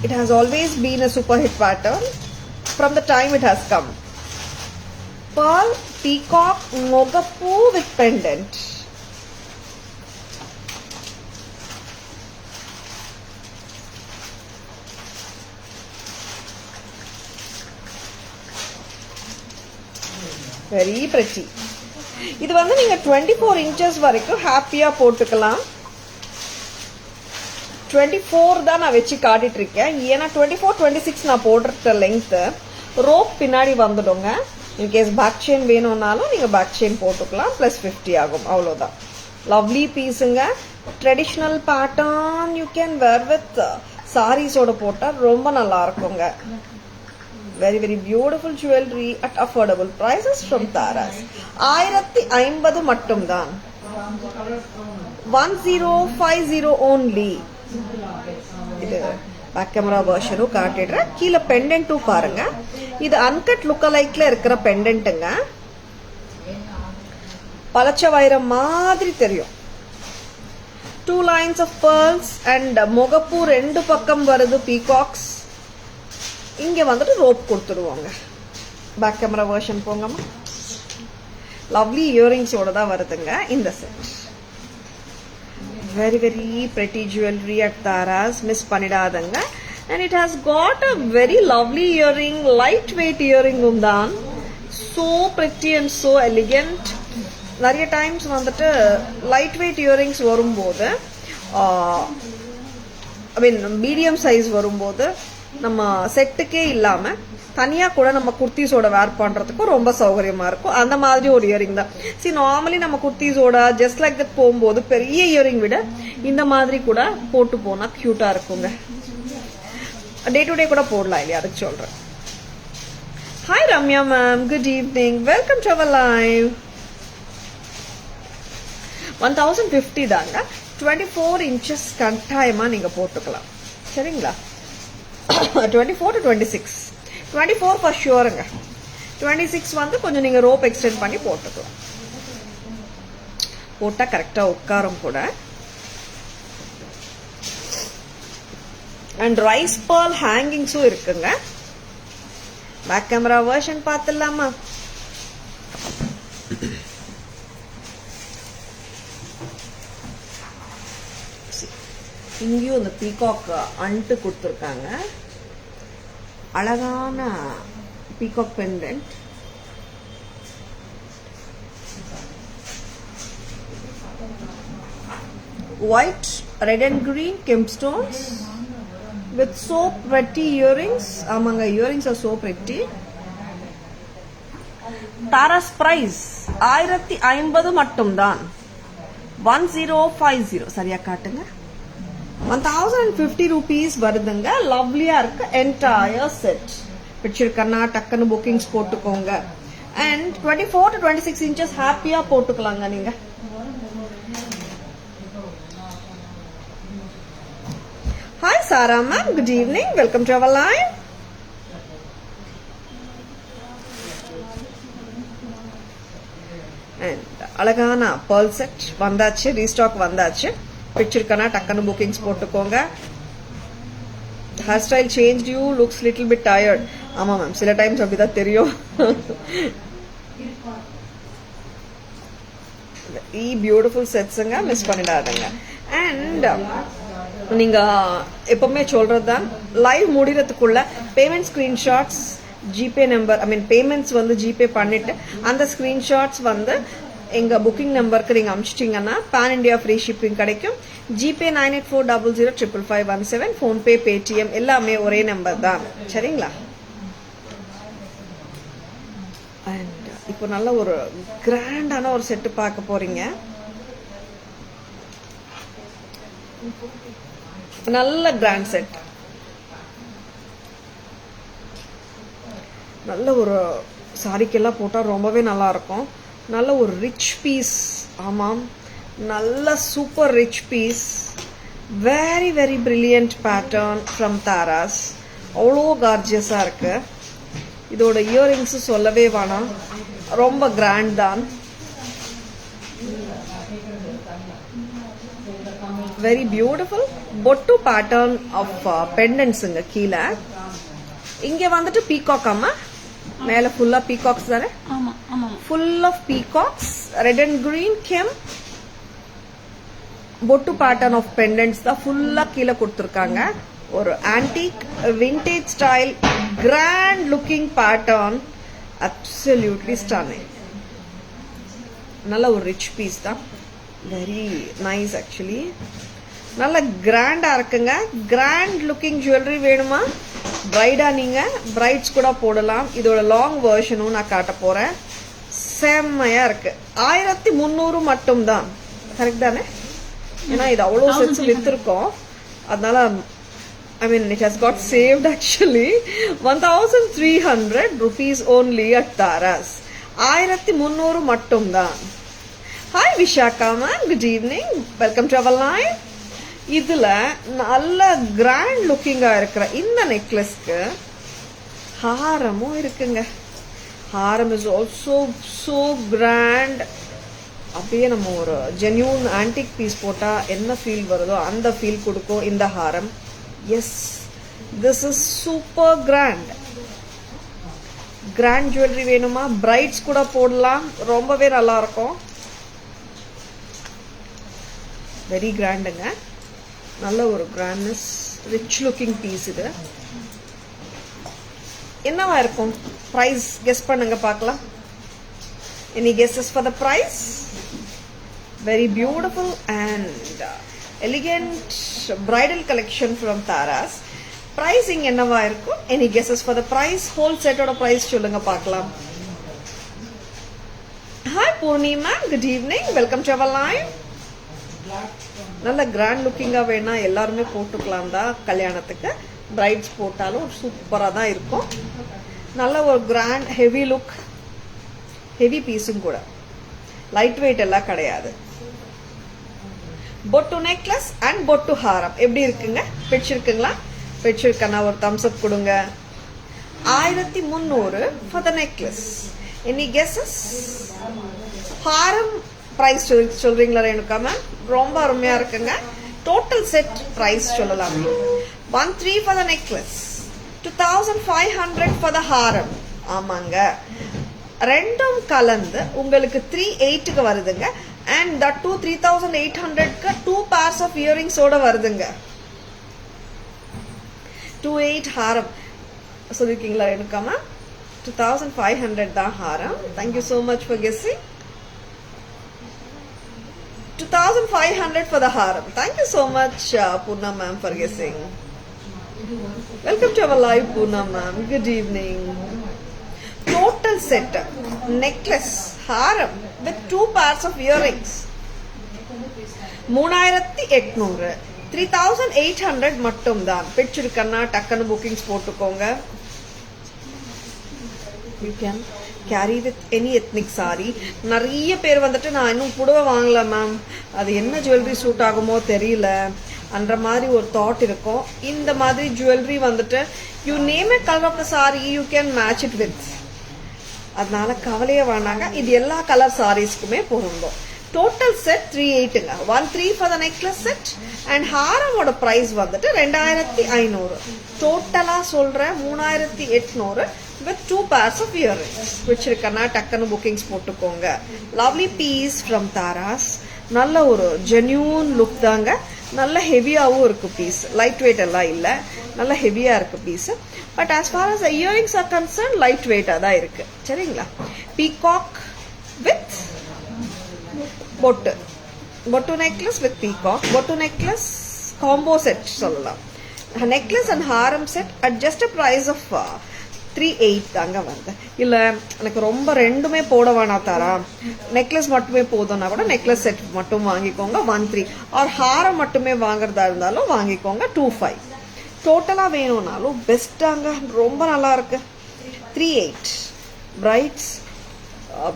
it has always been a super hit pattern from the time it has come. Pearl peacock mogapu with pendant. Very pretty. இது வந்து நீங்க 24 inches வரைக்கும் ஹாப்பியா போட்டுக்கலாம். 24 தான் நான் வச்சு காட்டிட்டு இருக்கேன். ஏன்னா 24, 26 நான் போடுற லெங்த் ரோப் பின்னாடி வந்துடுங்க. இன்கேஸ் பேக் செயின் வேணும்னாலும் நீங்க பேக் செயின் போட்டுக்கலாம். பிளஸ் 50 ஆகும். அவ்வளோதான். லவ்லி பீஸுங்க. Traditional pattern you can wear with சாரீஸோட போட்டா ரொம்ப நல்லா இருக்குங்க. Very very beautiful jewelry at affordable prices from Taras. 1050 மட்டும்தான். 1050 only. இது பேக் கேமரா வெர்ஷனும் காட்டிடுறேன். கீழே பெண்டன்ட்டும் பாருங்க. இது அன்கட் லுக் அலைக்ல இருக்கிற பெண்டன்ட்டுங்க. பலச்ச வைரம் மாதிரி தெரியும். 2 lines of pearls and முகப்பு ரெண்டு பக்கம் வருது பீகாக்ஸ். இங்க வந்துட்டு ரோப் கொடுத்துடுவாங்க. பேக் கேமரா வெர்ஷன் போங்கம்மா. லவ்லி இயரிங்ஸோட தான் வருதுங்க இந்த set. Very very pretty jewellery at Taras. Miss பண்ணிடாதங்க. And it has got a very lovely earring. Light weight இயரிங்கும் தான். So pretty and so elegant. நிறைய டைம்ஸ் வந்துட்டு லைட் வெயிட் இயரிங்ஸ் வரும்போது ஐ மீன் மீடியம் சைஸ் வரும்போது நம்ம செட்டுக்கே இல்லாம தனியா கூட நம்ம குர்த்திஸோட வேர் பண்றதுக்கும் ரொம்ப சௌகரியமா இருக்கும். அந்த மாதிரி ஒரு இயரிங் தான். நார்மலி நம்ம குர்த்திஸோட ஜஸ்ட் லைக் தட் போகும்போது பெரிய இயரிங் விட இந்த மாதிரி கூட போட்டு போனா கியூட்டா இருக்குங்க. டே டு டே கூட போடலாம் இல்லையா, அதுக்கு சொல்றேன். Hi Ramya ma'am, good evening. Welcome to our live. 1050 தாங்க. 24 inches கட்டாயமா நீங்க போட்டுக்கலாம். சரிங்களா? 24 to 26. 24 for sure. 26 வந்து கொஞ்சம் நீங்க ரோப் எக்ஸ்டெண்ட் பண்ணி போட்டுக்கலாம். போட்டா கரெக்டா உட்காரும் கூட. அண்ட் ரைஸ் பர்ல் ஹேங்கிங்ஸும் இருக்குங்க. பேக் கேமரா வெர்ஷன் பார்த்துடலாமா? இங்கேயும் இந்த பீகாக் அன்ட்டு கொடுத்துருக்காங்க. அழகான peacock pendant. White, red and green gemstones with so pretty earrings. ஆமாங்க, earrings are so pretty. Taras price 1050 மட்டும்தான். 1050. சரியா காட்டுங்க. 1050 rupees வருதுங்க. லவ்லியா இருக்கு என்டையர் செட். பிடிச்சிருக்கன்னா டக்குன்னு புக்கிங்ஸ் போட்டுக்கோங்க. அண்ட் 24 to 26 inches ஹாப்பியா போட்டுக்கலாங்க நீங்க. Hi Sara ma'am, good evening. Welcome to our live. And அழகான pearl செட் வந்தாச்சு. ரீஸ்டாக் வந்தாச்சு. பிடிச்சிருக்கனா டக்குன்னு புக்கிங்ஸ் போட்டுக்கோங்க. Hair style change you looks little bit tired. ஆமா மேம், சில டைம்ஸ் அப்படிதான் தெரியும். பியூட்டிஃபுல் செட்ஸுங்க, மிஸ் பண்ணிடாதுங்க. அண்ட் நீங்க எப்பவுமே சொல்றதுதான், லைவ் முடிகிறதுக்குள்ள payment screenshots, GPay number, I mean payments வந்து ஜிபே பண்ணிட்டு அந்த ஸ்கிரீன்ஷாட்ஸ் வந்து எங்க புக்கிங் நம்பருக்கு நீங்க அனுப்பிச்சிட்டீங்கன்னா பேன் இண்டியா ஃப்ரீ ஷிப்பிங் கிடைக்கும். ஜிபே 9840055517, போன்பே, பேடிஎம் எல்லாமே ஒரே நம்பர் தான். சரிங்களா? அண்ட் இப்போ நல்ல ஒரு கிராண்டான ஒரு செட்டு பார்க்க போறீங்க. நல்ல கிராண்ட் செட். நல்ல ஒரு சாரிக்கெல்லாம் போட்டால் ரொம்பவே நல்லா இருக்கும். நல்ல ஒரு ரிச் பீஸ். ஆமாம், நல்ல super rich piece. Very very brilliant pattern from Taras. அவ்வளோ கார்ஜியஸாக இருக்கு. இதோட இயரிங்ஸு சொல்லவே வேணாம், ரொம்ப கிராண்ட் தான். வெரி பியூட்டிஃபுல் பொட்டு பேட்டர்ன் ஆஃப் பெண்டன்ஸுங்க. கீழே இங்கே வந்துட்டு பீகாக். அம்மா மேலே ஃபுல்லாக பீகாக்ஸ் தானே? ஆமா ஆமா. Full of peacocks. Red and green kemp பொட்டு பேட்டர்ன் ஆஃப் பெண்டன்ட்ஸ் தான் ஃபுல்லாக கீழே கொடுத்துருக்காங்க. ஒரு antique vintage style grand looking pattern. Absolutely stunning. நல்ல ஒரு ரிச் பீஸ் தான். Very nice actually. நல்ல கிராண்டா இருக்குங்க. கிராண்ட் லுக்கிங் ஜுவல்லரி வேணுமா? பிரைடா நீங்க பிரைட்ஸ் கூட போடலாம். இதோட லாங் வெர்ஷனும் நான் காட்ட போறேன். செம்மையா இருக்கு. 1300 மட்டும் தான். கரெக்ட் தானே? ஏன்னா இது அவ்வளோ செட்ஸ் வித்திருக்கோம். அதனால I mean, it has got saved actually. 1300 rupees only at Taras. 1300 மட்டும் தான். Hi Vishaka ma'am, good evening. Welcome to our live. இதுல நல்ல கிராண்ட் லுக்கிங்கா இருக்கிற இந்த நெக்லஸ்க்கு ஹாரமும் இருக்குங்க. ஹாரம் இஸ் ஆல்சோ so grand. அப்படியே நம்ம ஒரு ஜென்யூன் ஆன்டிக் பீஸ் போட்டா என்ன ஃபீல் வருதோ அந்த ஃபீல் கொடுக்கும் இந்த ஹாரம். Yes, this is super grand. Grand jewellery வேணுமா? பிரைட்ஸ் கூட போடலாம், ரொம்பவே நல்லா இருக்கும். வெரி கிராண்டுங்க. நல்ல ஒரு கிராண்ட்னஸ், ரிச் லுக்கிங் பீஸ். இது என்னவா இருக்கும்? பிரைஸ் கெஸ் பண்ணுங்க பார்க்கலாம். Any guesses for the price? Very beautiful and elegant bridal collection from Taras. Pricing என்னவா இருக்கும்? Any guesses for the price? Whole set ஓட price சொல்லுங்க பார்க்கலாம். Hi Purnima, good evening. Welcome to our live. நல்ல கிராண்ட் லுக்கிங்கா வேணா எல்லாருமே போட்டுக்கலாம் தான் கல்யாணத்துக்கு. பிரைட்ஸ் போட்டாலும் சூப்பரா தான் இருக்கும். நல்ல ஒரு கிராண்ட் ஹெவி லுக். ஹெவி பீஸும் கூட, லைட் வெயிட் எல்லாம் கிடையாது. பொட்டு நெக்லஸ் அண்ட் பொட்டு ஹாரம் எப்படி இருக்குங்க? பிடிச்சிருக்குங்களா? பிடிச்சிருக்கனா ஒரு தம்ஸ் அப் கொடுங்க. 1300 for the necklace. Any guesses? Haram price சொல்றீங்களா ரேணுகா மேம்? ரொம்ப அருமையா இருக்குங்க. டோட்டல் செட் பிரைஸ் சொல்லலாம். 13 for the necklace, 2500 for the ஹாரம். ஆமாங்க, ரெண்டும் கலந்து உங்களுக்கு 38க்கு வருதுங்க. And that too 3800க்கு 2 pairs of earrings ஓட வருதுங்க. 28 ஹாரம் சொல்லிருக்கீங்களா ரேணுகா மேம்? 2500 தான் ஹாரம். Thank you so much for guessing. 2500 for the haram. Thank you so much Poonam ma'am for guessing. Welcome to our live Poonam ma'am. Good evening. Total set necklace haram with 2 pairs of earrings 3800. 3800 மட்டும் தான். பிடிச்சிருக்கன்னா டக்குன்னு புக்கிங்ஸ் போட்டுக்கோங்க. You can carry with any ethnic saree. நிறைய பேர் வந்துட்டு நான் இன்னும் புடவை வாங்கல மேம், அது என்ன ஜுவல்லரி சூட் ஆகுமோ தெரியல அன்ற மாதிரி ஒரு தாட் இருக்கும். இந்த மாதிரி ஜுவல்லரி வந்துட்டு you name a color of the saree, you can match it with. அதனால கவலையே வேணாங்க, இது எல்லா கலர் சாரீஸ்க்குமே பொருந்தும். டோட்டல் செட் 38ங்க. 13 for the necklace set and ஹாரமோட பிரைஸ் வந்துட்டு 2500. டோட்டலா சொல்றேன் 3800 with 2 pairs of earrings. பிடிச்சிருக்கனா டக்குன்னு புக்கிங்ஸ் போட்டுக்கோங்க. Lovely piece from Taras. நல்ல ஒரு ஜென்யூன் லுக் தாங்க. நல்ல ஹெவியாகவும் இருக்கு பீஸ், லைட் வெயிட் எல்லாம் இல்லை, நல்ல ஹெவியா இருக்கு piece. But as far as the earrings are concerned light வெயிட்டா தான் இருக்கு. சரிங்களா? பீகாக் வித் பொட்டு, பொட்டு நெக்லஸ் வித் பீகாக், பொட்டு நெக்லஸ் காம்போ செட் சொல்லலாம். நெக்லஸ் அண்ட் ஹாரம் set at just a price of 3.8 தாங்க வருது. இல்லை எனக்கு ரொம்ப ரெண்டுமே போட வேணாம் தாரா, நெக்லஸ் மட்டுமே போதும்னா கூட நெக்லஸ் செட் மட்டும் வாங்கிக்கோங்க 1.3, ஆர் ஹாரம் மட்டுமே வாங்குறதா இருந்தாலும் வாங்கிக்கோங்க 2.5. டோட்டலாக வேணும்னாலும் பெஸ்ட்டாங்க, ரொம்ப நல்லா இருக்கு. 3.8 பிரைட்ஸ்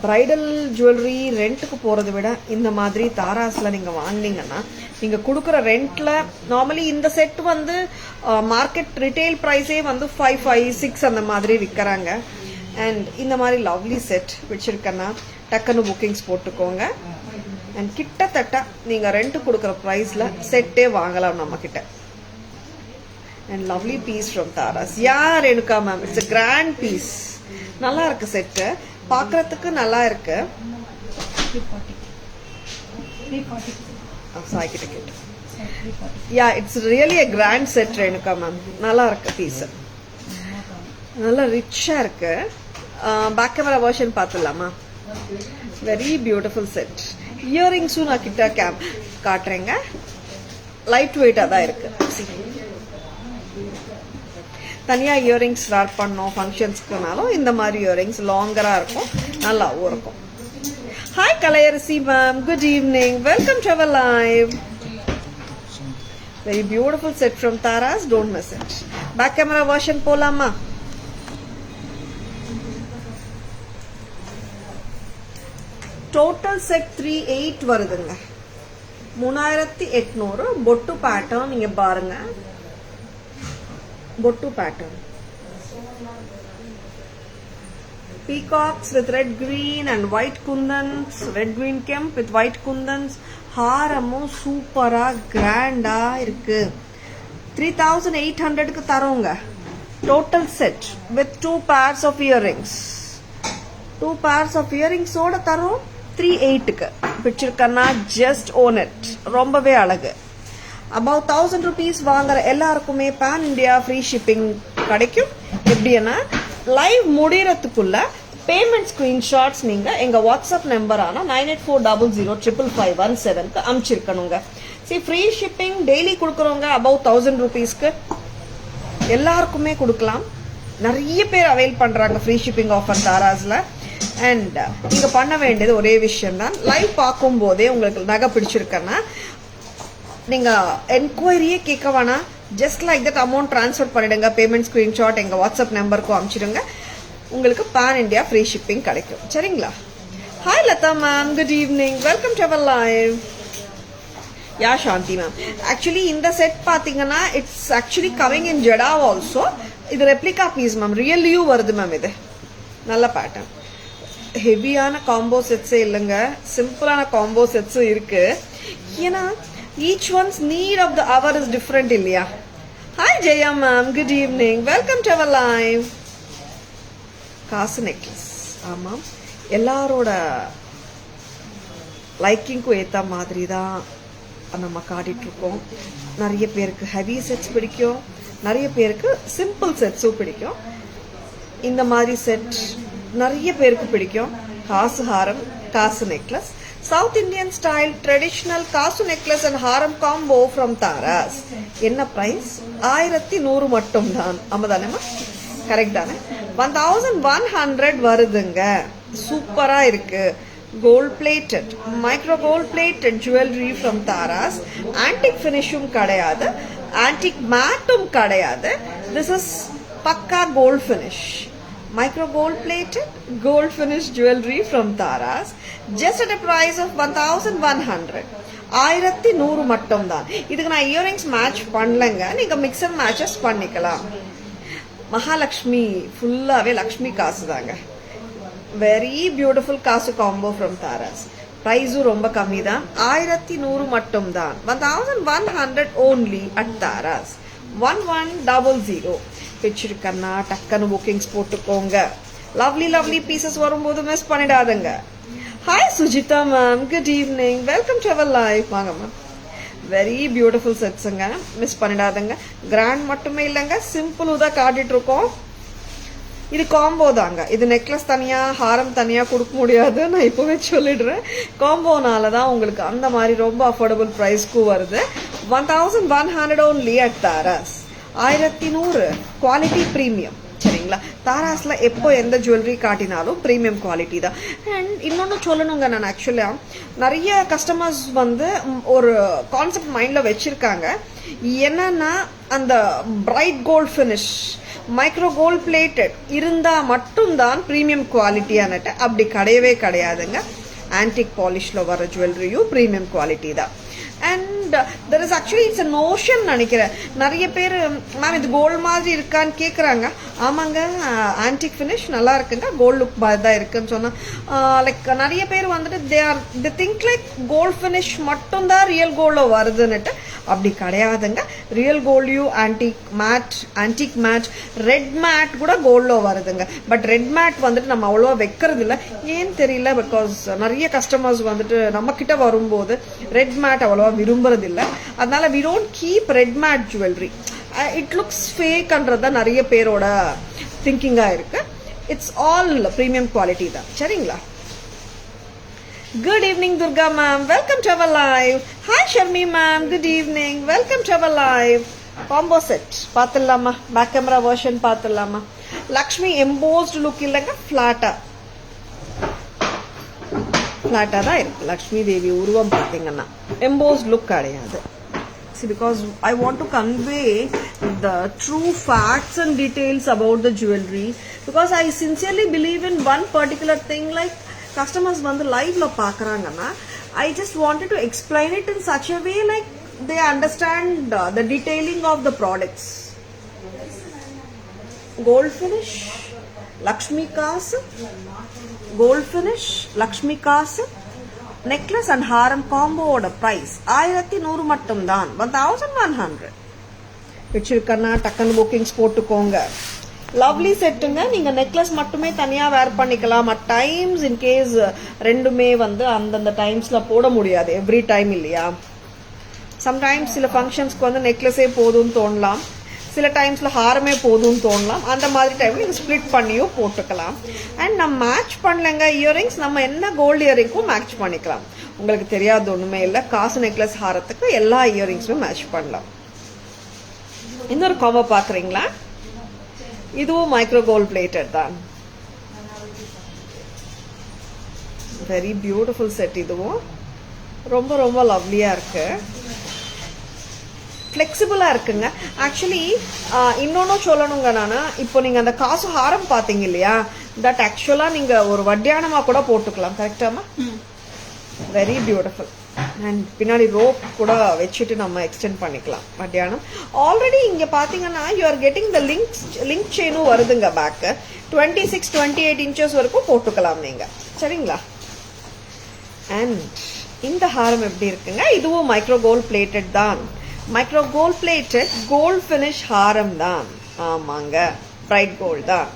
ப்ரைடல் ஜுவல்லரி ரெண்ட்டுக்கு போகிறத விட இந்த மாதிரி தாராஸில் நீங்கள் வாங்கினீங்கன்னா நீங்கள் கொடுக்குற ரெண்ட்டில் நார்மலி இந்த செட் வந்து மார்க்கெட் ரிட்டெயில் ப்ரைஸே வந்து 5-6 அந்த மாதிரி விற்கிறாங்க. அண்ட் இந்த மாதிரி லவ்லி செட் வச்சுருக்கேன்னா டக்குன்னு புக்கிங்ஸ் போட்டுக்கோங்க. அண்ட் கிட்டத்தட்ட நீங்கள் ரெண்ட்டு கொடுக்குற ப்ரைஸில் செட்டே வாங்கலாம் நம்மக்கிட்ட. And lovely piece from Taras. யார் எடுக்கா மேம், இட்ஸ் a கிராண்ட் பீஸ். நல்லா இருக்கு செட்டு, பார்க்கறதுக்கு நல்லா இருக்கு. சாய்கிட்ட கேட்டு yeah it's really a grand set Renuka ma'am. நல்லா இருக்கு பீஸ், நல்லா ரிச்சா இருக்கு. பேக் கேமரா வெர்ஷன் பார்த்துடலாமா? Very beautiful set. இயரிங்ஸும் நான் கிட்ட காட்டுறேங்க. லைட் வெயிட்டாக தான் இருக்கு. தனியாக இயரிங்ஸ் வேர் பண்ணோம் ஃபங்க்ஷன்ஸ்க்குனாலும் இந்த மாதிரி இயரிங்ஸ் லாங்கராக இருக்கும், நல்லாவும் இருக்கும். Hi Kalaiyarasi ma'am, good evening, welcome to our live. Very beautiful set from Taras, don't miss it. Back camera version போலாமா? டோட்டல் செட் 3.8 வருதுங்க. 3800. பொட்டு பேட்டர்ன் நீங்க பாருங்க, பொட்டு pattern peacocks with red green and white kundans, red green kemp with white kundans. ஹாரமும் சூப்பரா கிராண்டா இருக்கு. 3800 க்கு தரோங்க. Total set with 2 pairs of earrings. 2 pairs of earrings ஓட தரோம் 3.8 க்கு. பிடிச்சிருக்கன்னா just own it. ரொம்பவே அழகு. about 1000 rupees வாங்குற எல்லாருக்குமே பேன் இண்டியா ஃப்ரீ ஷிப்பிங் கிடைக்கும். எப்படின்னா லைவ் முடியறதுக்குள்ள பேமெண்ட் ஸ்கிரீன்ஷாட்ஸ் நீங்க எங்க வாட்ஸ்அப் நம்பரான 9840055517க்கு அனுப்பிச்சிருக்கணுங்க. சரி, ஃப்ரீ ஷிப்பிங் டெய்லி கொடுக்குறவங்க about 1000 rupeesக்கு எல்லாருக்குமே கொடுக்கலாம். நிறைய பேர் அவைல் பண்றாங்க ஃப்ரீ ஷிப்பிங் ஆஃபர் தாராஸ்ல. அண்ட் நீங்க பண்ண வேண்டியது ஒரே விஷயம் தான், லைவ் பார்க்கும் போதே உங்களுக்கு நகை பிடிச்சிருக்கன்னா நீங்க என்கொயரியே கேட்க வேணாம், just like that amount transfer பண்ணிடுங்க. பேமெண்ட் ஸ்கிரீன்ஷாட் எங்க வாட்ஸ்அப் நம்பருக்கு அனுப்பிச்சிடுங்க, உங்களுக்கு பேன் இண்டியா ஃப்ரீ ஷிப்பிங் கிடைக்கும். சரிங்களா? Hi Latha ma'am, good evening, welcome to our live. Yeah Shanti ma'am, actually இந்த செட் பாத்தீங்கன்னா இட்ஸ் ஆக்சுவலி கமிங் இன் ஜெடா ஆல்சோ. இது ரெப்ளிகா பீஸ் மேம், ரியல்லியும் வருது மேம். இது நல்ல பேட்டர்ன், ஹெவியான காம்போ செட்ஸே இல்லைங்க, சிம்பிளான காம்போ செட்ஸும் இருக்கு. ஏன்னா each one's need of the hour is different இல்லையா? Hi Jaya ma'am, good evening, welcome to our live. காசு நெக்லஸ், ஆமாம், எல்லாரோட லைக்கிங்க்கும் ஏற்ற மாதிரி தான் நம்ம காட்டிட்டு இருக்கோம். நிறைய பேருக்கு ஹெவி செட்ஸ் பிடிக்கும், நிறைய பேருக்கு சிம்பிள் செட்ஸும் பிடிக்கும். இந்த மாதிரி செட் நிறைய பேருக்கு பிடிக்கும். காசு ஹாரம், காசு necklace, south Indian style traditional காசு necklace and Haram combo from Tara's. என்ன பிரைஸ்? 1100 மட்டும் தான். ஆமா தானேமா? கரெக்ட் தானே? 1100 வருதுங்க. சூப்பரா இருக்கு. Gold plated, micro gold plated jewellery from Taras. Antique ஃபினிஷும் கிடையாது, ஆன்டிக் மேட்டும் கிடையாது. திஸ் இஸ் பக்கா gold finish. Micro gold plated gold finish jewelry from Taras, just at a price of 1100. 1100 மட்டும் தான். இதுக்கு நான் இயரிங்ஸ் மேட்ச் பண்ணலங்க, நீங்க மிக்சர் மேட்சஸ் பண்ணிக்கலாம். மகாலட்சுமி ஃபுல்லாவே லக்ஷ்மி காசு தாங்க. வெரி பியூட்டிஃபுல் காசு காம்போ ஃப்ரம் தாராஸ். பிரைஸும் ரொம்ப கம்மி தான், 1100 மட்டும் தான். 1100 only at Taras. 1100 பிடிச்சிருக்கன்னா டக்குன்னு புக்கிங்ஸ் போட்டுக்கோங்க. லவ்லி லவ்லி பீசஸ் வரும்போது மிஸ் பண்ணிடாதுங்க. Hi Sujitha ma'am, good evening, welcome to our live. வாங்க மேம், வெரி பியூட்டிஃபுல் செட்ஸுங்க, மிஸ் பண்ணிடாதுங்க. கிராண்ட் மட்டுமே இல்லைங்க, சிம்பிளும் தான் காட்டிட்டு இருக்கோம். இது காம்போ தாங்க. இது நெக்லஸ் தனியா ஹாரம் தனியா கொடுக்க முடியாது, நான் இப்பவே சொல்லிடுறேன். காம்போனால தான் உங்களுக்கு அந்த மாதிரி ரொம்ப அஃபோர்டபுள் ப்ரைஸ்க்கும் வருது. 1100 only at Taras. 1100 quality premium. சரிங்களா? சரிங்களா. தாராஸ்ல எப்போ எந்த ஜுவல்லரி காட்டினாலும் ப்ரீமியம் குவாலிட்டி தான். அண்ட் இன்னொன்று சொல்லணுங்க, நான் ஆக்சுவலாக நிறைய கஸ்டமர்ஸ் வந்து ஒரு கான்செப்ட் மைண்டில் வச்சுருக்காங்க. என்னன்னா அந்த bright gold finish micro gold plated இருந்தால் மட்டும்தான் ப்ரீமியம் குவாலிட்டியானட்டு. அப்படி கிடையவே கிடையாதுங்க. ஆன்டிக் பாலிஷில் வர ஜுவல்லரியும் ப்ரீமியம் குவாலிட்டி தான். And there is actually it's a notion நினைக்கிறேன். நிறைய பேர் மேம் இது கோல்டு மாதிரி இருக்கான்னு கேட்குறாங்க. ஆமாங்க, ஆன்டிக் ஃபினிஷ் நல்லா இருக்குங்க, கோல்டு லுக் மாதிரி தான் இருக்குன்னு சொன்னால் லைக் நிறைய பேர் வந்துட்டு they think like gold finish மட்டும்தான் ரியல் கோல்டில் வருதுன்னுட்டு. அப்படி கிடையாதுங்க. ரியல் கோல்டையும் ஆன்டிக் மேட் ரெட் மேட் கூட கோல்டில் வருதுங்க. பட் ரெட் மேட் வந்துட்டு நம்ம அவ்வளோவா வைக்கிறது இல்லை, ஏன்னு தெரியல. பிகாஸ் நிறைய கஸ்டமர்ஸ் வந்துட்டு நம்ம கிட்ட வரும்போது ரெட் மேட் அவ்வளோவா விரும்புறது இல்லை. அதனால we don't keep red matte jewellery. It looks ஃபேக்ன்றது தான் நிறைய பேரோட திங்கிங்காக இருக்கு. இட்ஸ் ஆல் ப்ரீமியம் குவாலிட்டி தான். சரிங்களா. Good evening, Durga ma'am. Welcome to our live. Hi, Sharmi ma'am. Good evening. Welcome to our live. Combo set. Pathillama. Back camera version pathillama. Lakshmi embossed look illanga flat-a. Flat-a da irukku. Lakshmi Devi uruvam pathingana. Embossed look kadiyadu. See, because I want to convey the true facts and details about the jewelry. Because I sincerely believe in one particular thing, like customers வந்து லைவ்ல பார்க்கறாங்கன்னா I just wanted to explain it in such a way like they understand the detailing of the products. Gold finish Lakshmi காசு, gold finish Lakshmi காசு, necklace and haram combo ஓட price 1100 மட்டும் தான். 1100 வச்சிருக்கனா டக்கன் புக்கிங்ஸ் போட்டுக்கோங்க. லவ்லி செட்டுங்க. நீங்க நெக்லஸ் மட்டுமே தனியா வேர் பண்ணிக்கலாம். அட் டைம்ஸ் இன் கேஸ் ரெண்டுமே வந்து அந்தந்த டைம்ஸ்ல போட முடியாது, எவ்ரி டைம் இல்லையா. சம்டைம்ஸ் சில ஃபங்க்ஷன்ஸ்க்கு வந்து நெக்லஸே போதும்னு தோணலாம், சில டைம்ஸ்ல ஹாரமே போதும்னு தோணலாம். அந்த மாதிரி டைம்ல நீங்க ஸ்பிளிட் பண்ணியோ போட்டுக்கலாம். அண்ட் நம்ம மேட்ச் பண்ணலங்க இயரிங்ஸ், நம்ம என்ன கோல்டு இயரிங்க்கும் மேட்ச் பண்ணிக்கலாம். உங்களுக்கு தெரியாது ஒண்ணுமே இல்லை, காசு நெக்லஸ் ஹாரத்துக்கு எல்லா இயரிங்ஸுமே மேட்ச் பண்ணலாம். இன்னொரு காம்போ பாக்குறீங்களா? இதுவும் மைக்ரோ கோல்ட் பிளேட்டட் தான். Very beautiful set. இதுவும் ரொம்ப ரொம்ப லவ்லியா இருக்கு, ஃபிளெக்சிபிளா இருக்குங்க. ஆக்சுவலி இன்னொன்னு சொல்லணுங்க, நானு இப்போ நீங்க அந்த காசு ஹாரம் பாத்தீங்க இல்லையா, தட் ஆக்சுவலா நீங்க ஒரு வட்டியானமா கூட போட்டுக்கலாம். கரெக்டாமா? Very beautiful. அண்ட் பின்னாடி ரோப் கூட வச்சுட்டு நம்ம எக்ஸ்டெண்ட் பண்ணிக்கலாம் வட்டியானம். ஆல்ரெடி இங்க பாத்தீங்கன்னா you are getting the link செயினும் வருதுங்க. பேக் 26-28 இன்ச்சஸ் வரைக்கும் போட்டுக்கலாம் நீங்க. சரிங்களா. அண்ட் இந்த ஹாரம் எப்படி இருக்குங்க? இதுவும் மைக்ரோ கோல்ட் பிளேட்டட் தான். Micro gold plated gold finish ஹாரம் தான். ஆமாங்க, பிரைட் கோல்ட் தான்.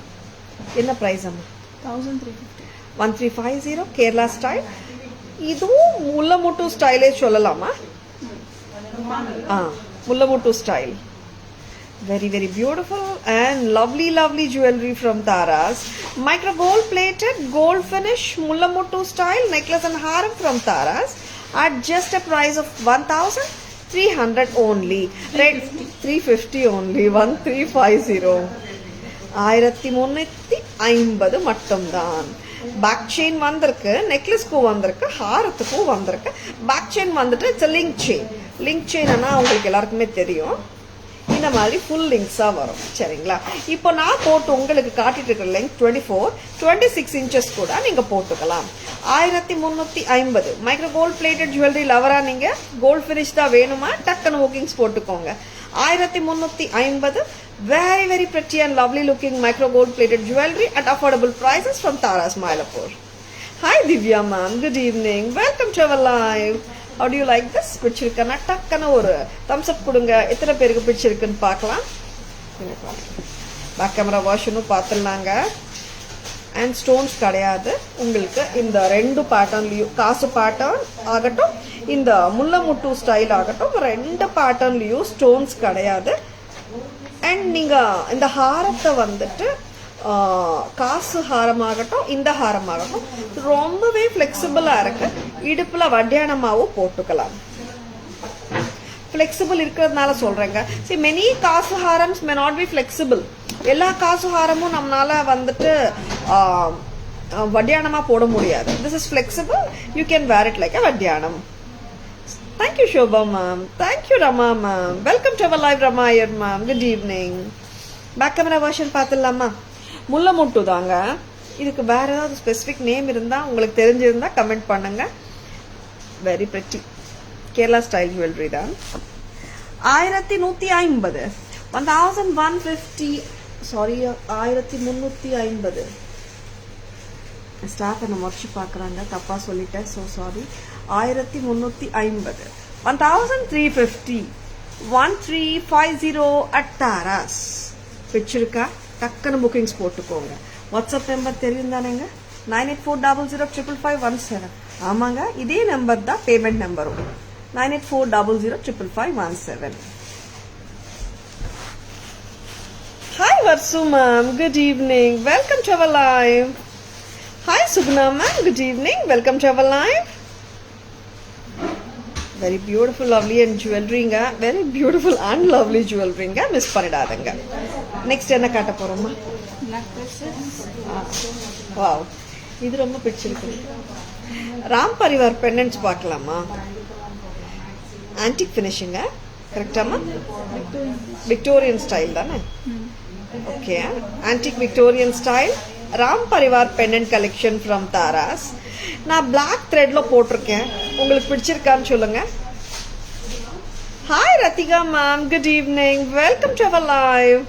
என்ன பிரைஸ் அம்மா? 1350 கேரளா ஸ்டைல். இதுவும் முல்லமுட்டு ஸ்டைலே சொல்லலாமா? முல்லமுட்டு style. Very very beautiful and lovely jewelry from Taras. Micro gold plated gold finish mullamuttu style necklace and haram from Taras at just a price of 1300 only. 350 only. 1350. 1350 மட்டும்தான். பேக் செயின் வந்திருக்கு, நெக்லஸ்க்கும் வந்திருக்கு, ஹாரத்துக்கும் வந்திருக்கு. பேக் செயின் வந்துட்டு இட்ஸ் லிங்க் செயின். லிங்க் செயின்னா உங்களுக்கு எல்லாருக்குமே தெரியும், இந்த மாதிரி ஃபுல் லிங்க்ஸா வரும். சரிங்களா. இப்போ நான் போட்டு உங்களுக்கு காட்டிட்டு இருக்கிற லெங்க் 24-26 இன்ச்சஸ் கூட நீங்க போட்டுக்கலாம். 1350 மைக்ரோ கோல்ட் பிளேட்டட் ஜுவல்லரி லவரா நீங்க கோல்ட் ஃபினிஷ் தான் வேணுமா, டக்குன்னு புக்கிங்ஸ் போட்டுக்கோங்க. 1350 very very pretty and lovely looking micro gold plated jewelry at affordable prices from Taras Mylapore. Hi Divya ma'am, good evening. Welcome to our live. How do you like this? பிடிச்சிருக்கனா டக்குன்னு ஒரு thumbs up கொடுங்க. எத்தனை பேருக்கு பிடிச்சிருக்குன்னு பார்க்கலாம். பேக் கேமரா வாஷனும் பார்த்துடலாங்க. அண்ட் ஸ்டோன்ஸ் கிடையாது உங்களுக்கு. இந்த ரெண்டு பேட்டர்ன்லயும் காசு பேட்டர்ன் ஆகட்டும், இந்த முல்லமுட்டு ஸ்டைல் ஆகட்டும், ரெண்டு பேட்டர்ன்லயும் ஸ்டோன்ஸ் கிடையாது. அண்ட் நீங்க இந்த ஹாரத்தை வந்துட்டு காசு ஹாரமாகட்டும், இந்த ஹாரமாகட்டும் ரொம்பவே ஃபிளெக்சிபிளா இருக்கு. இடுப்புல வட்டியானமாவும் போட்டுக்கலாம். ஃபிளெக்சிபிள் இருக்கிறதுனால சொல்றேங்க. See, many காசு harams may not be flexible. எல்லா காசு ஹாரமும் நம்மளால வந்துட்டு வட்டியானமா போட முடியாது. This is flexible, you can wear it like a vattiyanam. Thank you Shobha ma'am, thank you Rama ma'am, welcome to our live Rama Iyer ma'am, good evening. Back camera version பார்த்துடலாமா? முல்லை முட்டு தாங்க. இதுக்கு வேற ஏதாவது ஸ்பெசிஃபிக் நேம் இருந்தா உங்களுக்கு தெரிஞ்சிருந்தா கமெண்ட் பண்ணுங்க. Very pretty Kerala style jewellery தான். 1150 1150 சாரி 1350 ஸ்டாஃப் என்ன முறைச்சு பார்க்குறாங்க, தப்பா சொல்லிட்டேன், ஸோ சாரி. 1350 1350 1350 at தாராஸ். பிடிச்சிருக்கா? டக்குன்னு புக்கிங்ஸ் போட்டுக்கோங்க. வாட்ஸ்அப் நம்பர் தெரியும் தானேங்க, 9840055517. ஆமாங்க, இதே நம்பர் தான் பேமெண்ட் நம்பரும், 9840055517. Hi Varshu ma'am, good evening, welcome to our live. Hi Subhana ma'am, good evening, welcome to our live. Very beautiful, lovely and jewelry nga, very beautiful and lovely jewelry nga, miss pannidadanga. Next enna kaata poroma? Necklaces. Wow, idu romba pidichirukku. Ram Parivar pendants paakalama. Antique finishing ah, correct ah ma? Victorian style dana. Okay, antique Victorian style Ram Parivar pendant collection from Taras. நான் பிளாக் த்ரெட்ல போட்டிருக்கேன், உங்களுக்கு பிடிச்சிருக்கான்னு சொல்லுங்க. Hi Rathika ma'am, good evening, welcome to our live.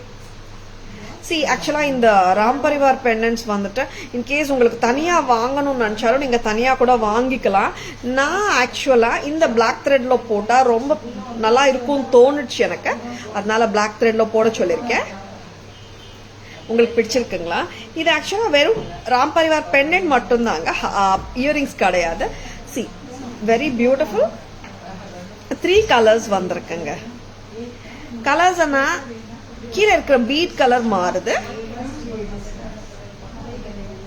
See ஆக்சுவலா இந்த ராம் பரிவார் பெண்டன்ட்ஸ் வந்துட்டு இன்கேஸ் உங்களுக்கு தனியா வாங்கணும்னு நினைச்சாலும் நீங்க தனியா கூட வாங்கிக்கலாம். நான் ஆக்சுவலா இந்த பிளாக் த்ரெட்ல போட்டா ரொம்ப நல்லா இருக்கும்னு தோணுச்சு எனக்கு, அதனால பிளாக் த்ரெட்ல போட சொல்லியிருக்கேன். உங்களுக்கு பிடிச்சிருக்குங்களா? இது ஆக்சுவலா வெறும் ராம் பரிவார் பெண்டன்ட் மட்டும்தாங்க, இயரிங்ஸ் கிடையாது. சி வெரி பியூட்டிஃபுல் 3 கலர்ஸ் வந்திருக்குங்க. கலர்ஸ்னா கீழே இருக்கிற பீட் கலர் மாறுது.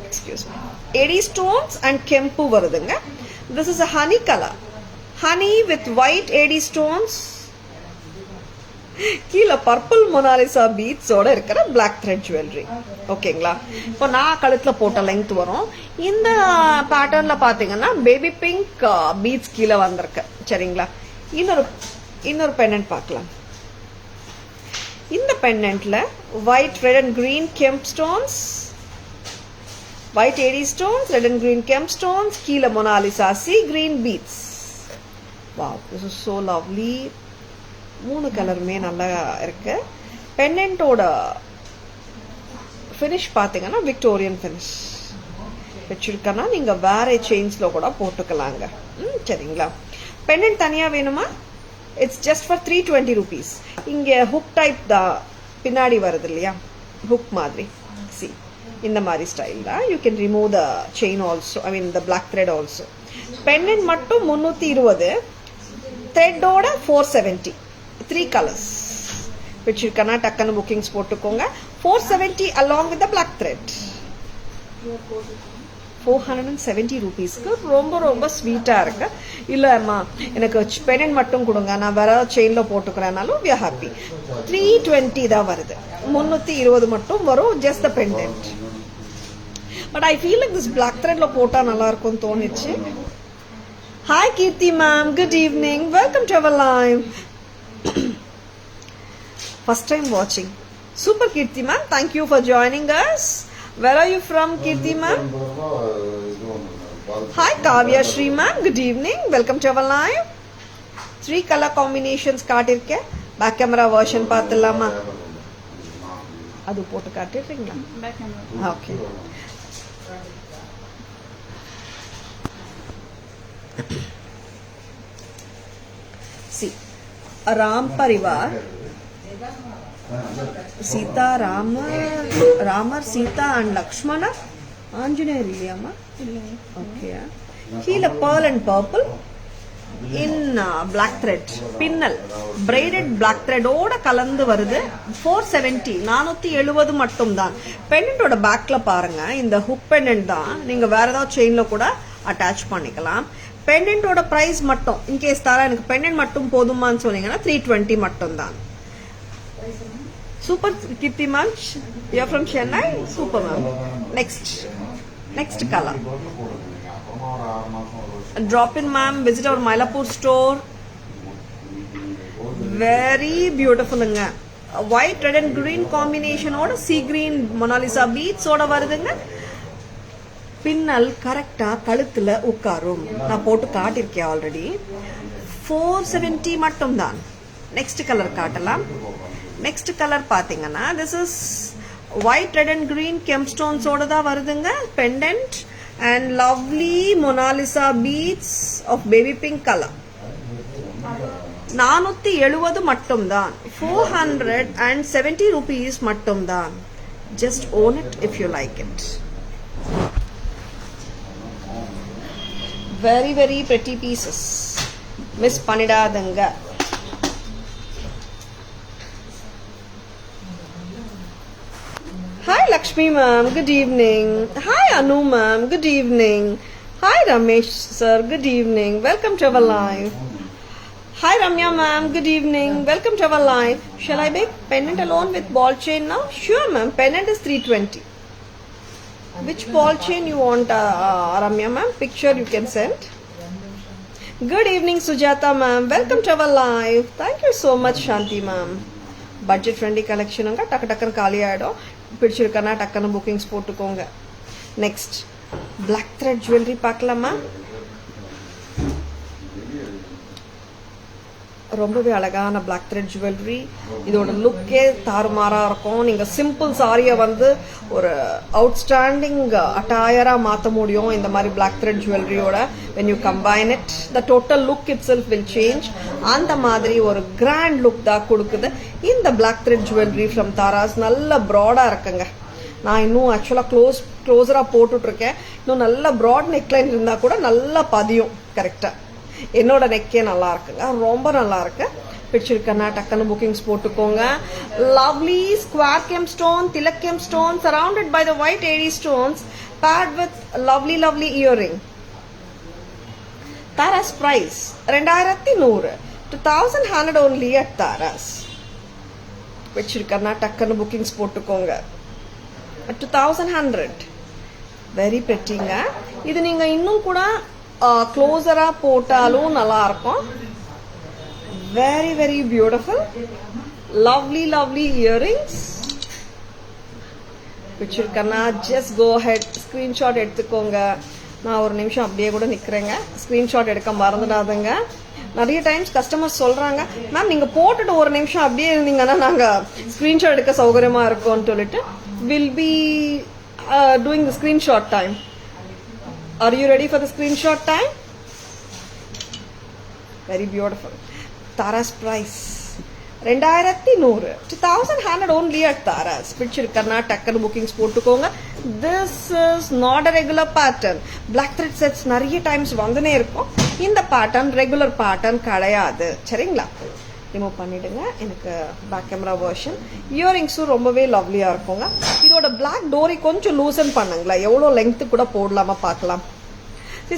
Excuse me. AD stones and kemp வருதுங்க. This is a honey color, honey with white AD stones. கீழே பர்பிள் மொனாலிசா பீட்ஸோட இருக்கிற பிளாக் த்ரெட் ஜுவல்லரி. ஓகேங்களா? இப்போ நான் கழுத்துல போட்ட லெங்த் வரும். இந்த பேட்டர்ன்ல பாத்தீங்கன்னா பேபி பிங்க் பீட்ஸ் கீழே வந்திருக்கு. சரிங்களா? இன்னொரு பெண்டன்ட் பார்க்கலாம். இந்த பெண்டன்ட்ல white, red and green kemp stones, white AD stones, red and green kemp stones, கீழே Monalisa sea green beads. Wow, this is so lovely. 3 கலருமே நல்லா இருக்கு. பெண்டன்ட்டோட ஃபினிஷ் பாத்தீங்கன்னா விக்டோரியன் ஃபினிஷ் வச்சிருக்கனா, நீங்க வேற செயின்ஸ்ல கூட போட்டுக்கலாங்க. சரிங்களா? பெண்டன்ட் தனியா வேணுமா? It's just for 320 rupees. இங்க ஹுக் டைப் தான் பின்னாடி வருது இல்லையா, ஹுக் மாதிரி. சி இந்த மாதிரி ஸ்டைல் தான். You can remove the chain also, I mean the black thread also. Pendant மட்டும் 320, த்ரெட்டோட 470. 3 கலர்ஸ் பிடிச்சிருக்கனா டக்குன்னு புக்கிங்ஸ் போட்டுக்கோங்க. 470 along with the black thread. 470 rupeesக்கு ரொம்ப ரொம்ப ஸ்வீட்டா இருக்கு. இல்ல அம்மா எனக்கு பெண்டன்ட் மட்டும் கொடுங்க, நான் வேற செயின்ல போட்டுக்கிறேனாலும் we are happy. 320 தான் வருது, 320 மட்டும் வரும் just the pendant. But I feel like this black threadல போட்டா நல்லா இருக்கும்னு தோணுச்சு. Hi Kirti ma'am, good evening, welcome to our live. First time watching. Super Kirti ma'am, thank you for joining us. Where are you from Kirti ma'am? Hi Kavya Shri ma'am, good evening, welcome to our live. 3 color combinations காட்டிருக்க. Back camera version பார்த்துலாமா? அது போட்டு காட்டிடுறீங்களா? Back camera. Okay. See, Ram Parivar, Sita, Ramar, Sita and Lakshmana, Anjaneya illiyama? Okay. Heel a pearl and purple in black thread, pinnal, braided black thread oda kalandu varudhu. 470, 470 மட்டும் தான். பெண்டன்ட் ஓட பேக்ல பாருங்க, இந்த ஹுக் பெண்டன்ட் தான். நீங்க வேற ஏதாவது செயின்ல கூட அட்டாச் பண்ணிக்கலாம். பெண்டன்ட்டோட பிரைஸ் மட்டும் இன்கேஸ் தாரா எனக்கு பெண்டன்ட் மட்டும் போதுமான்னு சொன்னீங்கன்னா 320 மட்டும் தான். Super Kirti ma'am. You're from Chennai? Super ma'am. Next color. Drop in ma'am. Visit our Mylapore store. Very beautiful. White, red and green combination oda sea green Mona Lisa beads oda varudunga. பின்னல் கரெக்டா கழுத்துல உட்காரும். நான் போட்டு காட்டிருக்கேன் ஆல்ரெடி. 470 மட்டும் தான். நெக்ஸ்ட் கலர் காட்டலாம். நெக்ஸ்ட் கலர் பாத்தீங்கன்னா this is white, red and green gemstones ஓட தான் வருதுங்க. Pendant and lovely Mona Lisa beads of baby pink color. 470 மட்டும் தான். 470 rupees மட்டும் தான். Just own it if you like it. Very very pretty pieces. Miss Panidadanga. Hi Lakshmi ma'am, good evening. Hi Anu ma'am, good evening. Hi Ramesh sir, good evening. Welcome to our live. Hi Ramya ma'am, good evening. Welcome to our live. Shall I make pendant alone with ball chain now? Sure ma'am, pendant is 320. Which ball chain you want, Ramya ma'am? Picture you can send. Good evening, Sujata ma'am. Welcome to our live. Thank you so much, Shanti ma'am. Budget friendly collection anga tak takkan kali aidum. Pidichirukana takkan bookings potukonga. Next, black thread jewelry பார்க்கலாமா? ரொம்பவே அழகான black thread jewelry. இதோட லுக்கே தாறுமாறா இருக்கும். நீங்க சிம்பிள் சாரியை வந்து ஒரு அவுட்ஸ்டாண்டிங் அட்டாயரா மாற்ற முடியும் இந்த மாதிரி black thread jewelryயோட. when you combine it, the total look itself will change. அந்த மாதிரி ஒரு grand look தான் கொடுக்குது இந்த black thread jewelry from Taras. நல்ல ப்ராடா இருக்குங்க. நான் இன்னும் ஆக்சுவலா க்ளோஸரா போட்டுட்டு இருக்கேன். இன்னும் நல்ல ப்ராட் நெக்லைன் இருந்தா கூட நல்லா பதியும் கரெக்டா. என்னோட நெக்கே நல்லா இருக்குங்க. ரொம்ப நல்லா இருக்கு. பிடிச்சிருக்கனா டக்குன்னு புக்கிங்ஸ் போட்டுக்கோங்க. Lovely square gem stone, Tilak gem stone surrounded by the white AD stones paired with lovely earring. Taras price 2100. 2100 only at Taras. பிடிச்சிருக்கனா டக்குன்னு புக்கிங்ஸ் போட்டுக்கோங்க. 2100. வெரி பிரிட்டிங்க. இது நீங்க இன்னும் கூட க்ளோஸரா போட்டாலும் நல்லா இருக்கும். Very very beautiful. Lovely earrings. பிடிச்சிருக்கனா ஜஸ்ட் கோ ஹெட் ஸ்கிரீன்ஷாட் எடுத்துக்கோங்க. நான் ஒரு நிமிஷம் அப்படியே கூட நிக்கிறேங்க. ஸ்கிரீன்ஷாட் எடுக்க மறந்துடாதுங்க. நிறைய டைம்ஸ் கஸ்டமர்ஸ் சொல்றாங்க, மேம் நீங்க போட்டுட்டு ஒரு நிமிஷம் அப்படியே இருந்தீங்கன்னா நாங்க ஸ்கிரீன்ஷாட் எடுக்க சௌகரியமா இருக்கும்னு சொல்லிட்டு will be doing the screenshot time. Are you ready for the screenshot time? Very beautiful. Taras price 2100. 2100 only at Taras. பிடிச்சிருக்கனா டக்குன்னு புக்கிங்ஸ் போட்டுக்கோங்க. This is not a regular pattern. Black thread sets நிறைய டைம்ஸ் வந்துனே இருக்கும். இந்த பேட்டர்ன் ரெகுலர் பேட்டர்ன் கிடையாது. சரிங்களா? ரிமூவ் பண்ணிடுங்க. எனக்கு பேக் கேமரா வெர்ஷன். இயரிங்ஸும் ரொம்பவே லவ்லியா இருக்குங்க. இதோட பிளாக் டோரி கொஞ்சம் லூசன் பண்ணுங்களா. எவ்வளோ லெங்க்த்து கூட போடலாமா பார்க்கலாம்.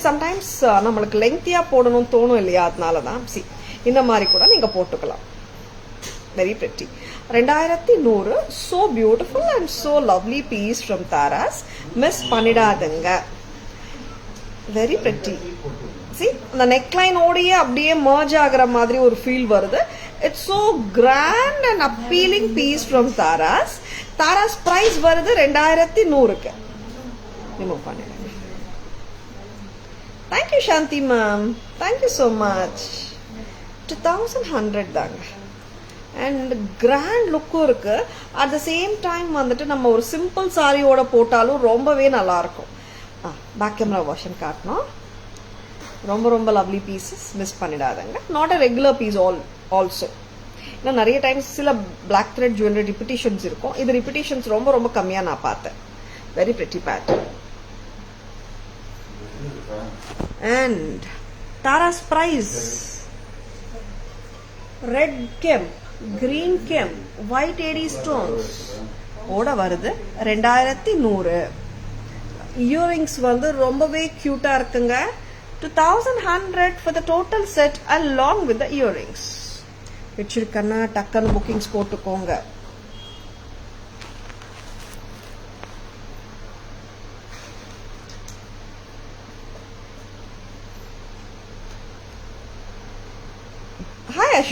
சம்டைம்ஸ் நம்மளுக்கு லெங்க்த்தியா போடணும் தோணும் இல்லையா, அதனால தான் இந்த மாதிரி கூட நீங்க போட்டுக்கலாம். Very pretty. 2100. so beautiful and so lovely piece from Taras. Miss பண்ணிடாதுங்க. Very pretty. அந்த நெக்லைன் ஓடையே அப்படியே மர்ஜ் ஆகிற மாதிரி ஒரு ஃபீல் வருது. It's so grand and appealing piece from Taras. Taras price வருது 2100க்கு. ரிமூவ் பண்ணிடுங்க. Thank you Shanti ma'am. Thank you so much. 2100 தாங்க. அண்ட் கிராண்ட் லுக்கும் இருக்கு. அட் த சேம் டைம் வந்துட்டு நம்ம ஒரு சிம்பிள் சாரியோட போட்டாலும் ரொம்பவே நல்லா இருக்கும். பேக் கேமரா வெர்ஷன் காட்டணும். ரொம்ப லவ்லி பீசஸ், மிஸ் பண்ணிடாதங்க. Not a regular piece also. ஏன்னா நிறைய டைம்ஸ் சில பிளாக் த்ரெட் ஜுவல்லரி ரிப்பிட்டேஷன்ஸ் இருக்கும். இது ரிப்பிட்டேஷன்ஸ் ரொம்ப கம்மியாக நான் பார்த்தேன். Very pretty pattern. And Taras price red gem, green gem, white AD stones ஓட வருது 2100. இயரிங்ஸ் வந்து ரொம்பவே கியூட்டா இருக்குங்க. 2100 for the total set along with the earrings. வச்சிருக்கனா டக்கன் புக்கிங்ஸ் போட்டுக்கோங்க.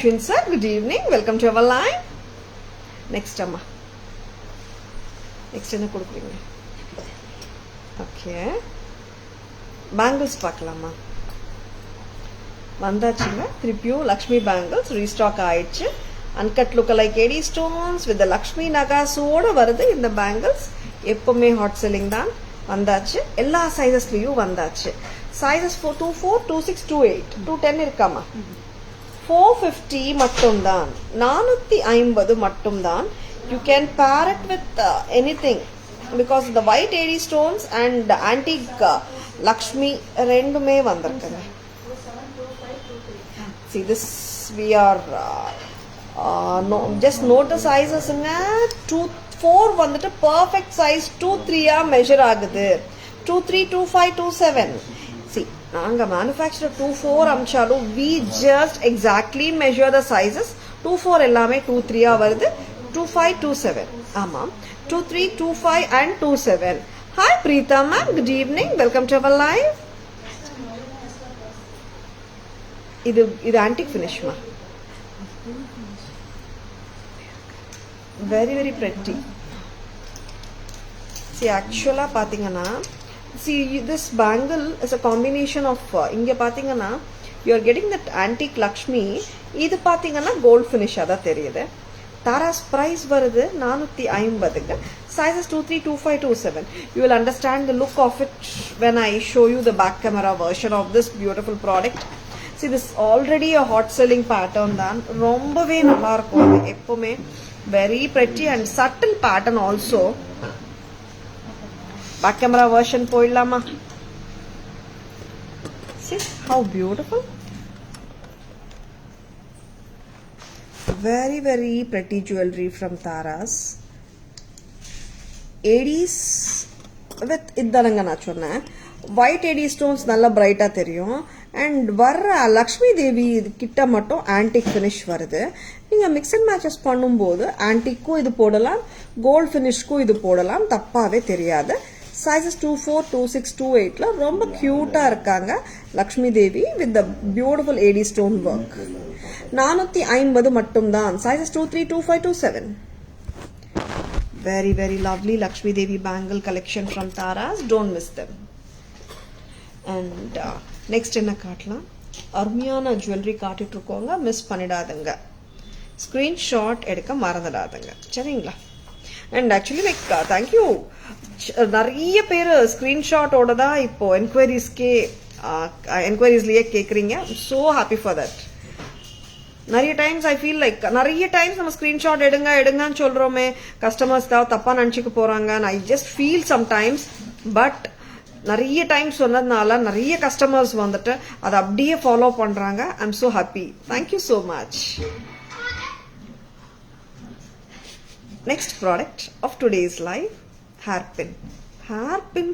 Ashwin sir, good evening. Welcome to our live. Next amma. Next என்ன கொடுக்குறீங்க? Okay. Bangles பார்க்கலாமா? வந்தாச்சுங்க. திருப்பியும் லக்ஷ்மி பேங்கிள்ஸ் ரீஸ்டாக் ஆயிடுச்சு. Uncut look like AD stones with Lakshmi நகாஸோட வருது இந்த பேங்கிள்ஸ். எப்பவுமே ஹாட் செல்லிங் தான். வந்தாச்சு. எல்லா சைஸஸ்லயும் வந்தாச்சு. சைஸஸ் 24, 26, 28, 210 இருக்காமா? 450 மட்டும்தான். 450 மட்டும்தான். You can pair it with anything because the white AD stones and antique Lakshmi ரெண்டுமே வந்திருக்குங்க. See this we are just note the sizes ங்க. 4 வந்துட்டு perfect size 2-3 measure ஆகுது. 2-3, 2-5, 2-7. See நாங்க manufacturer 2-4 அம்சாலும் we just exactly measure the sizes. 2-4 எல்லாமே 2-3 வருது. 2-5, 2-7. ஆமா 2-3, 2-5 and 2-7. Hi Preeta ma'am, good evening. Welcome to our live. இது antique finish ma. Very very pretty. See actually பாத்தீங்கன்னா see this bangle is a combination of இங்க பாத்தீங்கன்னா you are getting that antique Lakshmi. இது பாத்தீங்கன்னா gold finish ஆ தெரியுது. தாராஸ் price வருது 450ங்க. Sizes 2-3, 2-5, 2-7. You will understand the look of it when I show you the back camera version of this beautiful product. See this already a hot selling pattern தான். ரொம்பவே நல்லா இருக்கும். எப்பவுமே very pretty and subtle pattern also. Back camera version போயிடலாமா? See how beautiful. Very very pretty jewelry from Taras. ADs with இதானங்க நான் சொன்னேன். white AD stones நல்லா பிரைட்டா தெரியும். அண்ட் வர்ற லக்ஷ்மி தேவி கிட்ட மட்டும் ஆன்டிக் ஃபினிஷ் வருது. நீங்க மிக்ஸ் அண்ட் மேட்சஸ் பண்ணும்போது ஆன்டிக்கும் இது போடலாம், கோல்ட் ஃபினிஷ்க்கும் இது போடலாம், தப்பாவே தெரியாது. சைஸஸ் 2-4, 2-6, 2-8ல ரொம்ப கியூட்டா இருக்காங்க Lakshmi Devi with the beautiful AD stone work. 450 மட்டும்தான். Sizes 2-3, 2-5, 2-7. Very very lovely Lakshmi Devi bangle collection from Taras. Don't miss them. And next என்ன காட்டலாம்? அருமையான ஜுவல்லரி காட்டிட்டு இருக்கோங்க. மிஸ் பண்ணிடாதுங்க. ஸ்கிரீன்ஷாட் எடுக்க மறந்துடாதுங்க. சரிங்களா? And actually like thank you. நிறைய பேர் ஸ்கிரீன்ஷாட்டோட தான் இப்போ என்கொயரிஸ்லயே கேட்குறீங்க. So happy for that. நிறைய டைம்ஸ் ஐ ஃபீல் லைக் நிறைய டைம்ஸ் நம்ம ஸ்கிரீன்ஷாட் எடுங்கன்னு சொல்றோமே, கஸ்டமர்ஸ் ஏதாவது தப்பா நினைச்சுக்க போறாங்க. I just feel sometimes. But நிறைய டைம்ஸ் சொன்னதுனால நிறைய கஸ்டமர்ஸ் வந்துட்டு அதை அப்படியே ஃபாலோ பண்றாங்க. I am so happy. Thank you so much. Next product of today's live hairpin.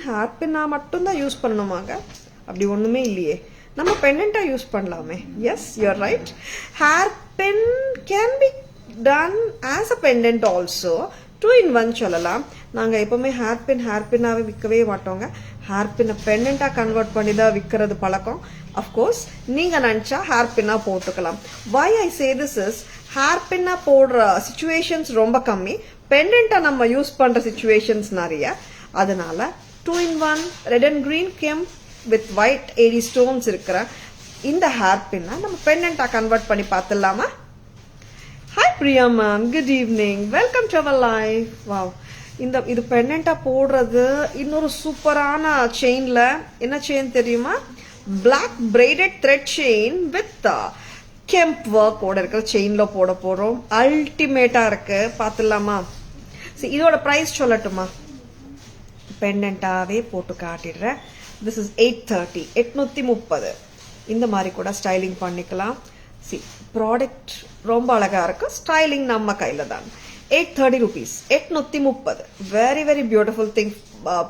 ஹேர்பின்னா மட்டும்தான் யூஸ் பண்ணணுமாங்க? அப்படி ஒண்ணுமே இல்லையே. நம்ம பெண்டன்ட்டா யூஸ் பண்ணலாமே. Yes you are right. Hairpin can be done as a pendant also. 2-in-1 சொல்லலாம். நாங்க எப்பவுமே ஹேர்பின்னாவே விற்கவே மாட்டோங்க. ஹேர்பின்னை பெண்டன்ட்டா கன்வெர்ட் பண்ணி தான் விற்கிறது பழக்கம். அஃப்கோர்ஸ் நீங்க நினைச்சா ஹேர்பின்னா போட்டுக்கலாம். வை ஐ சே திஸ் இஸ், ஹேர்பின்னா போடுற சிச்சுவேஷன்ஸ் ரொம்ப கம்மி, பெண்டன்ட்டா நம்ம யூஸ் பண்ற சிச்சுவேஷன்ஸ் நிறைய. அதனால 2-in-1 red and green gem with white AD stones இருக்கிற இந்த ஹேர்பின்னா நம்ம பெண்டன்ட்டா கன்வெர்ட் பண்ணி பார்த்துடலாமா? Hi Priya ma'am, good evening. Welcome to our live. Wow. இது பெண்டன்ட்டா போடுறது இன்னொரு சூப்பரான செயின்ல. என்ன செயின் தெரியுமா? Black braided thread chain with kemp work ஓட இருக்கிற செயின்ல போட போறோம். அல்டிமேட்டா இருக்கு. பாத்துடலாமா? இதோட பிரைஸ் சொல்லட்டுமா? பெண்டன்ட்டாவே போட்டு காட்டிடுறேன். This is 830. 830. இந்த மாதிரி கூட ஸ்டைலிங் பண்ணிக்கலாம். ப்ராடக்ட் ரொம்ப அழகா இருக்கு. ஸ்டைலிங் நம்ம கையில தான். 830 rupees. 830. Very very beautiful thing.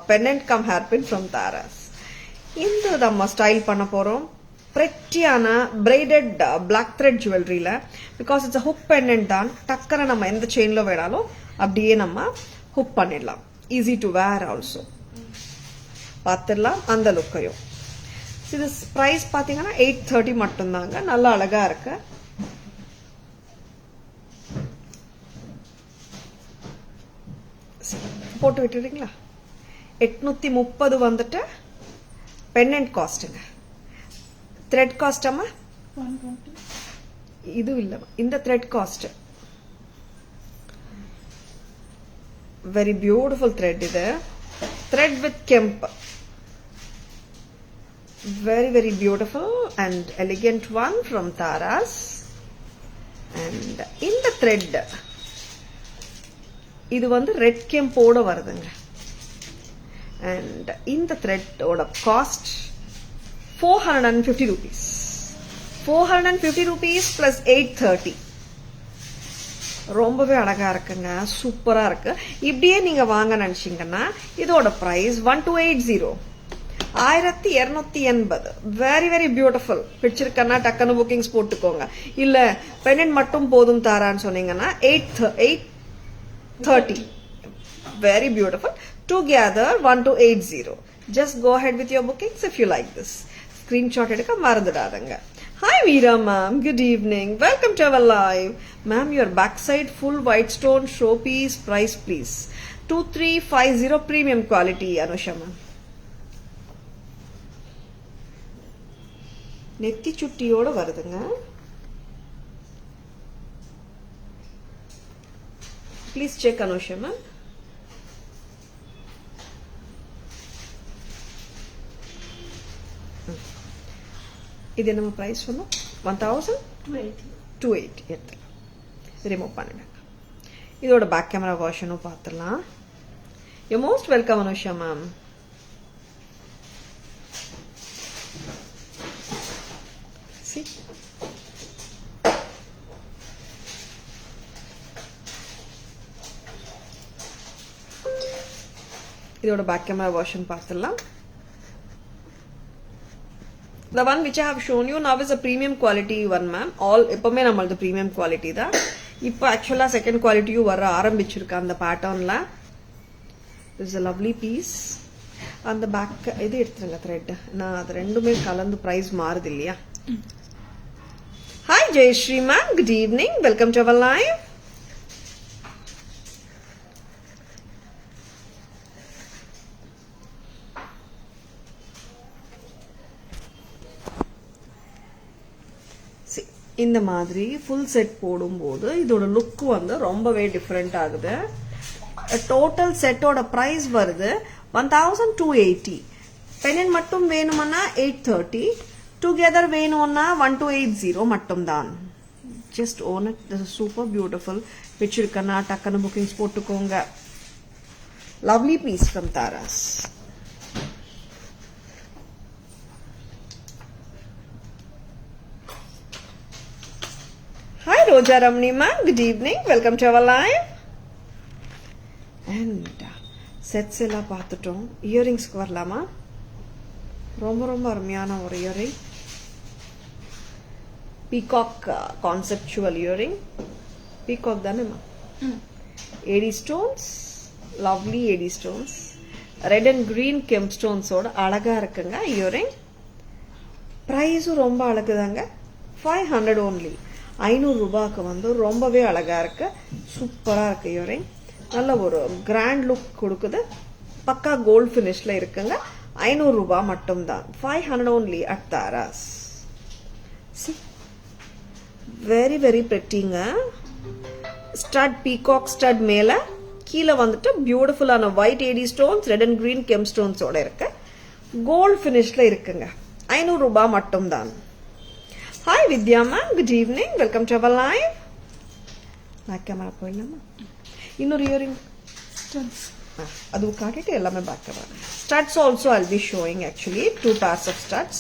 Pendant cum hairpin from Taras. இந்த நம்ம ஸ்டைல் பண்ண போறோம். பிரெட்டியான பிரைடட் பிளாக் த்ரெட் ஜுவல்லரியில. பிகாஸ் இட்ஸ் ஹுக் பெண்டன்ட் தான். டக்கரை நம்ம எந்த செயின்ல வேணாலும் அப்படியே நம்ம ஹுக் பண்ணிடலாம். Easy to were also. பார்த்துடலாம் அந்த லுக்கையும். இது பிரைஸ் பாத்தீங்கன்னா 830 மட்டும்தாங்க. நல்லா அழகா இருக்கு. போட்டு விட்டுறீங்களா? 830 வந்துட்டு பெண்டன்ட் காஸ்ட்டுங்க. த்ரெட் காஸ்ட் அம்மா 120. இது இல்ல, இந்த thread cost. Very beautiful thread இது. Thread with kemp. Very very beautiful and elegant one from Taras. And in the thread இது வந்து ரெட் கெம்போட வருதுங்க. And in the thread ஓட காஸ்ட் 450 rupees. 450 rupees plus 830. ரொம்பவே அழகா இருக்குங்க, சூப்பரா இருக்கு. இப்படியே நீங்க வாங்க நினைச்சீங்கன்னா இதோட பிரைஸ் 1280. 1280. Very very beautiful. பிடிச்சிருக்கன்னா டக்குன்னு புக்கிங்ஸ் போட்டுக்கோங்க. இல்ல பெண்டன்ட் மட்டும் போதும் தாரான்னு சொன்னீங்கன்னா 830. Very beautiful. Together 1280. Just go ahead with your bookings if you like this. Screenshot எடுக்க மறந்துடாதங்க. Hi Veera ma'am, good evening. Welcome to our live. Ma'am, your backside full white stone showpiece price please. 2350 premium quality Anusha ma'am. நெத்தி சுட்டியோட வருதுங்க. Please check Anusha ma'am. இது நம்ம பிரைஸ் சொன்னோம் 1280. ரிமூவ் பண்ணிடுங்க. இதோட பேக் கேமரா வெர்ஷனும் பார்த்துடலாம். You most welcome Anusha ma'am. இதோட பேக் கேமரா வெர்ஷன் பார்த்துடலாம். The one which I have shown you now is a premium quality one ma'am. All எப்பவுமே நம்மளது premium quality தான். இப்போ ஆக்சுவலா செகண்ட் குவாலிட்டியும் வர ஆரம்பிச்சிருக்கு அந்த பேட்டர்ன்ல. This is a lovely piece. அந்த பேக் இது எடுத்துருங்க த்ரெட். நான் அது ரெண்டுமே கலந்து பிரைஸ் மாறுது இல்லையா? Hi Jayashree ma'am, good evening. Welcome to our live. இந்த மாதிரி ஃபுல் செட் போடும்போது இதோட லுக் வந்து ரொம்பவே டிஃப்ரெண்ட் ஆகுது. டோட்டல் செட்டோட பிரைஸ் வருது 1280. பெண்டன்ட் மட்டும் வேணும்னா 830. டுகெதர் வேணும்னா 1280 மட்டும் தான். Just own it. This is super beautiful. பிடிச்சிருக்கன்னா டக்குன்னு புக்கிங்ஸ் போட்டுக்கோங்க. Lovely piece from Taras. Hi Roja Ramni ma'am, good evening. Welcome to our live. And sets எல்லாம் பார்த்துட்டோம். இயரிங்ஸ்க்கு வரலாமா? ரொம்ப ரொம்ப அருமையான ஒரு earring. Peacock conceptual earring. Peacock தானே மா? AD stones, lovely AD stones, red and green kemp ஸ்டோன்ஸோட அழகா இருக்குங்க இயரிங். ப்ரைஸும் ரொம்ப அழகுதாங்க. 500 only. 500 ரூபாய்க்கு வந்து ரொம்பவே அழகா இருக்கு. சூப்பரா இருக்கு இயரிங். நல்ல ஒரு கிராண்ட் லுக் கொடுக்குது. பக்கா கோல்ட் ஃபினிஷ்ல இருக்குங்க. 500 ரூபாய் மட்டும் தான். 500 only at Taras. See, very very prettyங்க. ஸ்டட் பீகாக் ஸ்டட் மேல கீழே வந்துட்டு பியூட்டிஃபுல்லான white AD stones, red and green gem ஸ்டோன்ஸோட இருக்கு. கோல்ட் ஃபினிஷ்ல இருக்குங்க. 500 ரூபாய் மட்டும் தான். Hi Vidya ma'am, good evening. Welcome to our live. Back camera போயிடலாமா? இன்னொரு இயரிங் Studs. அது காட்டிட்டு எல்லாமே back camera. Studs also I'll be showing actually 2 pairs of studs.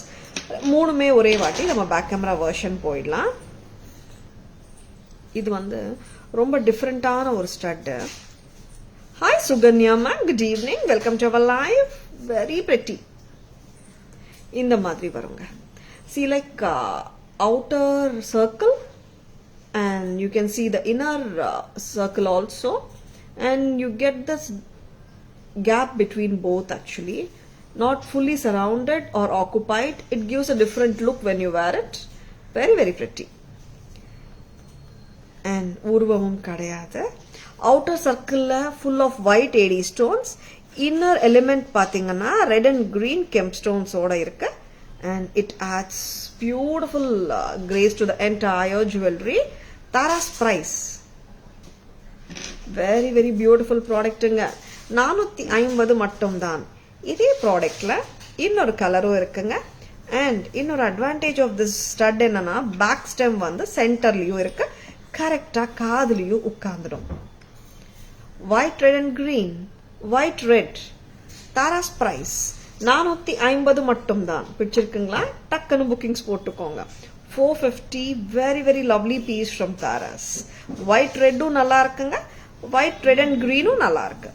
மூணுமே ஒரே வாட்டி நம்ம பேக் கேமரா வெர்ஷன் போயிடலாம். இது வந்து ரொம்ப டிஃப்ரெண்டான ஒரு stud. Hi Suganya ma'am, good evening. Welcome to our live. Very pretty. இந்த மாதிரி வருங்க. See like outer circle and you can see the inner circle also, and you get this gap between both actually, not fully surrounded or occupied. It gives a different look when you wear it. Very very pretty. And urvamum kadayadu. outer circle full of white AD stones, inner element பாத்தீங்கன்னா red and green kemp stones ஓட இருக்கு, and it adds beautiful grace to the entire jewelry. Tara's price, very very beautiful productங்க, 450 மட்டும் தான். இதே ப்ராடக்ட்ல இன்னொரு கலரும் இருக்குங்க. and இன்னொரு அட்வான்டேஜ் ஆஃப் திஸ் ஸ்டட் என்னன்னா பேக் ஸ்டெம் வந்து சென்டர்லயும் இருக்கு, கரெக்டா காதுலயும் உட்கார்ந்துடும். White red and green, white red. Taras price 450 மட்டும் தான். பிடிச்சிருக்குங்களா? டக்குன்னு புக்கிங்ஸ் போட்டுக்கோங்க. 450, very very lovely piece from Taras. White ரெட்டும் நல்லா இருக்குங்க, ஒயிட் ரெட் அண்ட் கிரீனும் நல்லா இருக்கு.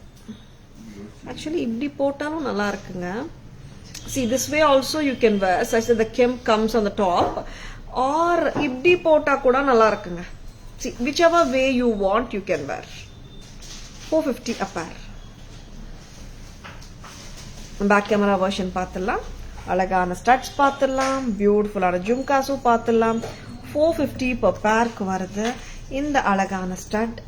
ஆக்சுவலி இப்படி போட்டாலும் நல்லா இருக்குங்க. See, this way also you can wear, such that the kemp comes on the top, or இப்படி போட்டா கூட நல்லா இருக்குங்க. See, whichever way you want you can wear. 450 a pair. Back camera version பார்த்துடலாம். அழகான ஸ்டட்ஸ் பார்த்துடலாம், பியூட்டிஃபுல்லான ஜும்காஸும் பார்த்துடலாம். 450 per பேருக்கு வருது இந்த அழகான stud,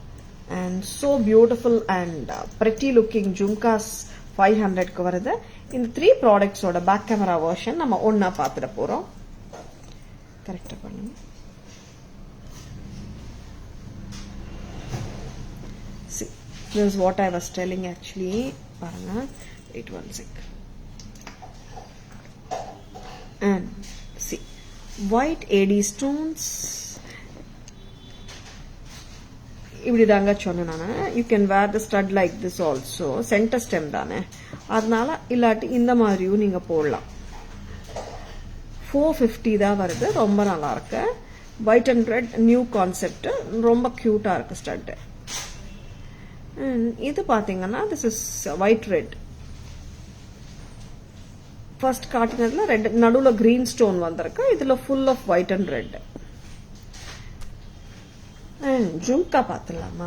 and so beautiful and pretty looking jhumkas 500க்கு வருது. இந்த 3 ப்ராடக்ட்ஸோட பேக் கேமரா வெர்ஷன் நம்ம ஒன்னா பார்த்துட போறோம். கரெக்டா பண்ணுங்க. See, this is what I was telling actually. பாருங்க, wait one sec. And see, white AD stones. இப்படி தாங்க சொன்னேன் நான். You can wear the stud like this also. Center stem தானே, அதனால இல்லாட்டி இந்த மாதிரியும் நீங்க போடலாம். 450 தான் வருது, ரொம்ப நல்லா இருக்கு. White and red new concept, ரொம்ப கியூட்டா இருக்கு ஸ்டட். இது பாத்தீங்கன்னா this is white red. First காட்டினதுல ரெட், நடுவுல கிரீன் ஸ்டோன் வந்திருக்கு, இதுல full of white and red. Jhumka பார்த்துலாமா?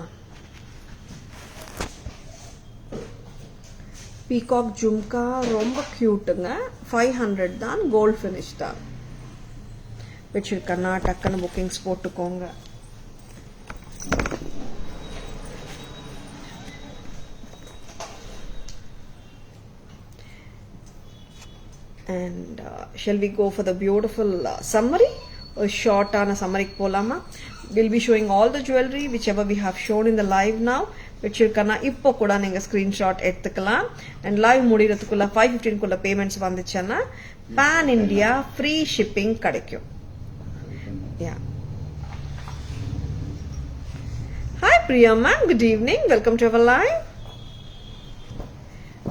பீகாக் ஜும்கா ரொம்ப கியூட்டுங்க. 500 தான், கோல்ட் ஃபினிஷ் தான். வச்சிருக்கா டக்குன்னு புக்கிங்ஸ் போட்டுக்கோங்க. and shall we go for the beautiful summary? A short on a summary polama. We'll be showing all the jewelry whichever we have shown in the live now. Which you can ippo kuda neenga screenshot eduthukalam. And live mudiradhukkulla 515 kulla payments vanduchana pan India free shipping kadaikum. Yeah. Hi Priya ma'am, good evening, welcome to our live.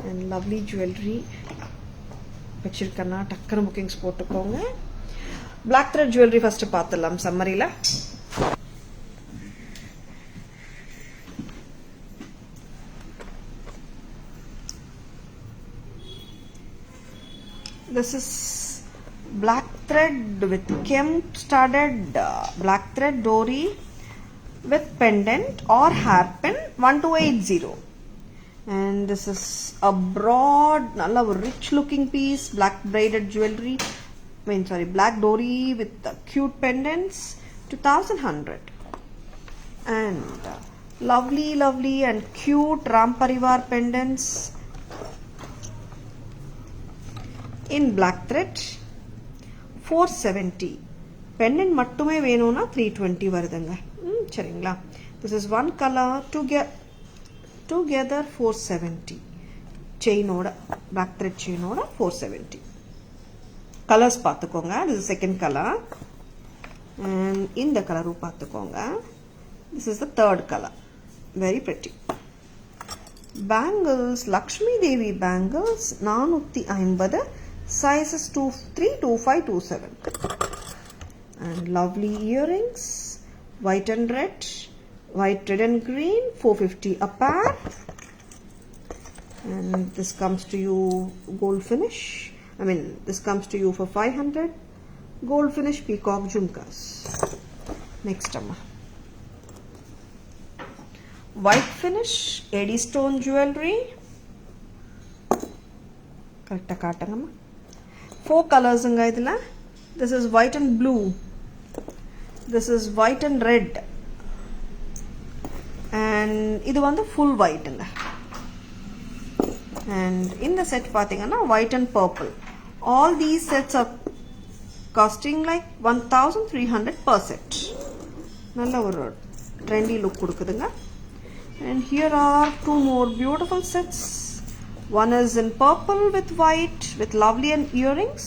And lovely jewelry வச்சிருக்கேன்னா டக்குனு புக்கிங்ஸ் போட்டுக்கோங்க. பிளாக் த்ரெட் ஜுவல்லரி ஃபர்ஸ்ட் பார்த்துடலாம் சம்மரியில. This is black thread with kemp studded black thread dori with pendant or hairpin 1280. And this is a broad, nalla rich looking piece, black braided jewelry. Black dori with the cute pendants, 2100. And lovely and cute Ram Parivar pendants in black thread, 470. Pendant mattume venona 320 varudanga. Seringla. This is one color together 470. Chain oda, black thread chain oda 470. Colors paathukonga. This is second color, and in the color paathukonga. This is the third color, very pretty. Bangles, Lakshmi Devi bangles 450, sizes 23, 25, 27. And lovely earrings, white and red, white, red and green, 450 a pair. And this comes to you gold finish. This comes to you for 500. Gold finish peacock jhumkas. Next amma, white finish AD stone jewelry. Correct kaatanga. 4 colors unga idla. This is white and blue. This is white and red. And and இது வந்து full whiteங்க. And in the set பாத்தீங்கன்னா white and purple. All these sets are costing like 1300 per set. நல்ல ஒரு trendy look கொடுக்குதுங்க. And here are two more beautiful sets. One is in purple with white with lovely and earrings,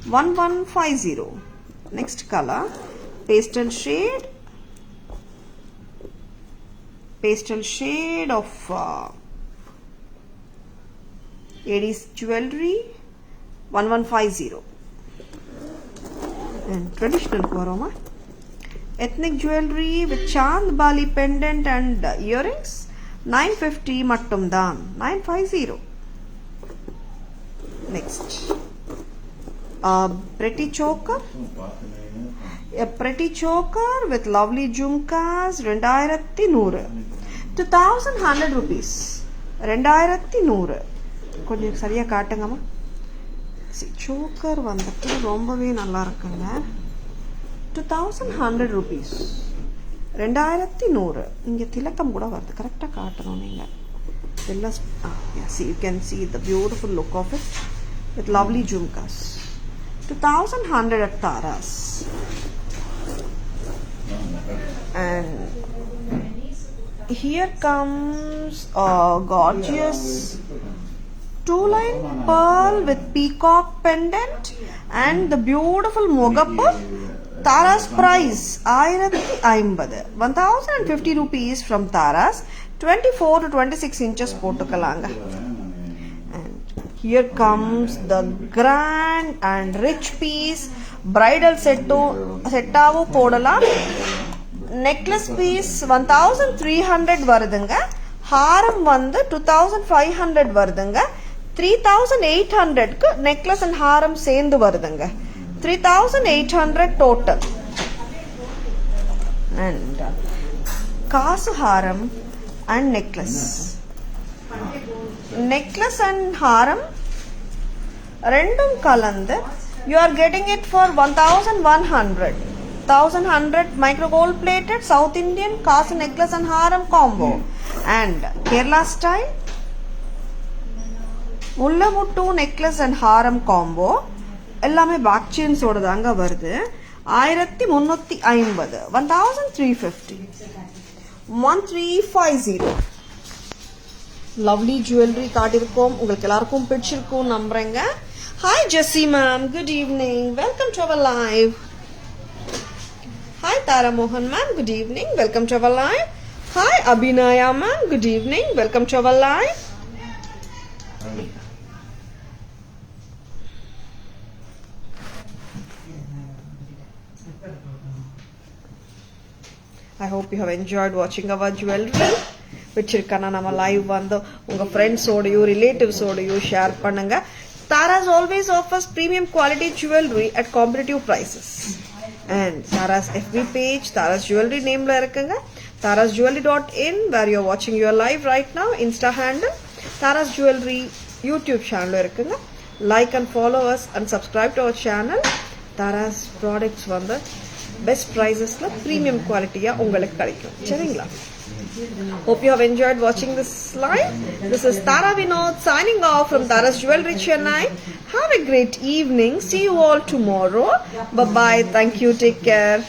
1150. Next color, pastel shade of Aries jewelry, 1150. And traditional varoma, ethnic jewelry with chand bali pendant and earrings, 950 mattum daan, 950. Next, a pretty choker with lovely jhumkas, 2100 rupees. 2100. கொஞ்சம் சரியா காட்டுங்கம்மா. choker வந்துட்டு ரொம்பவே நல்லா இருக்குங்க. 2100 rupees. 2100. இங்க திலக்கம் கூட வருது. கரெக்ட்டா காட்டணும் நீங்க. See, you can see the beautiful look of it with lovely jhumkas. 2100 at Taras. And here comes a gorgeous 2-line pearl with peacock pendant and the beautiful mogappu. Taras price 1050 rupees from Taras. 24 to 26 inches போட்டுக்கலாங்க. And here comes the grand and rich piece. Bridal செட்டாவும் போடலாம். necklace piece 1300 வருதுங்க. ஹாரம் வந்து 2500 வருதுங்க. 3800 க்கு necklace and ஹாரம் சேர்ந்து வருதுங்க. 3800 total. And காசு ஹாரம் and necklace and haram ரெண்டும் கலந்து you are getting it for 1100 micro gold plated South Indian kasu necklace and haram combo. And Kerala style mullamuttu necklace and haram combo எல்லாமே back chains ஓட தாங்க வருது. 1350 1350 1350. லவ்லி ஜுவல்லரி காட்டியிருக்கோம். உங்களுக்கு எல்லாருக்கும் பிடிச்சிருக்கும் நம்புறேங்க. Hi Jessie ma'am, good evening, welcome to our live. Hi Tara மோகன் ma'am, good evening, welcome to our live. Hi Abhinaya ma'am, good evening, welcome to our live. I hope you have enjoyed watching our jewelry. பிடிச்சிருக்கானா நம்ம லைவ் வந்து உங்க ஃப்ரெண்ட்ஸோடயோ ரிலேட்டிவ்ஸோடயோ ஷேர் பண்ணுங்க. Taras always offers premium quality jewelry at competitive prices. And Taras FB page, Taras Jewelry nameல இருக்குங்க. tarasjewelry.in where you are watching your live right now. Insta handle Taras Jewelry YouTube channel இருக்குங்க. Like and follow us and subscribe to our channel. Taras products வந்து பெஸ்ட் ப்ரைஸஸ்ல ப்ரீமியம் குவாலிட்டியா உங்களுக்கு கிடைக்கும். சரிங்களா? Hope you have enjoyed watching this live. This is Tara Vinod signing off from Taras Jewelry Chennai. Have a great evening. See you all tomorrow. Bye bye. Thank you. Take care.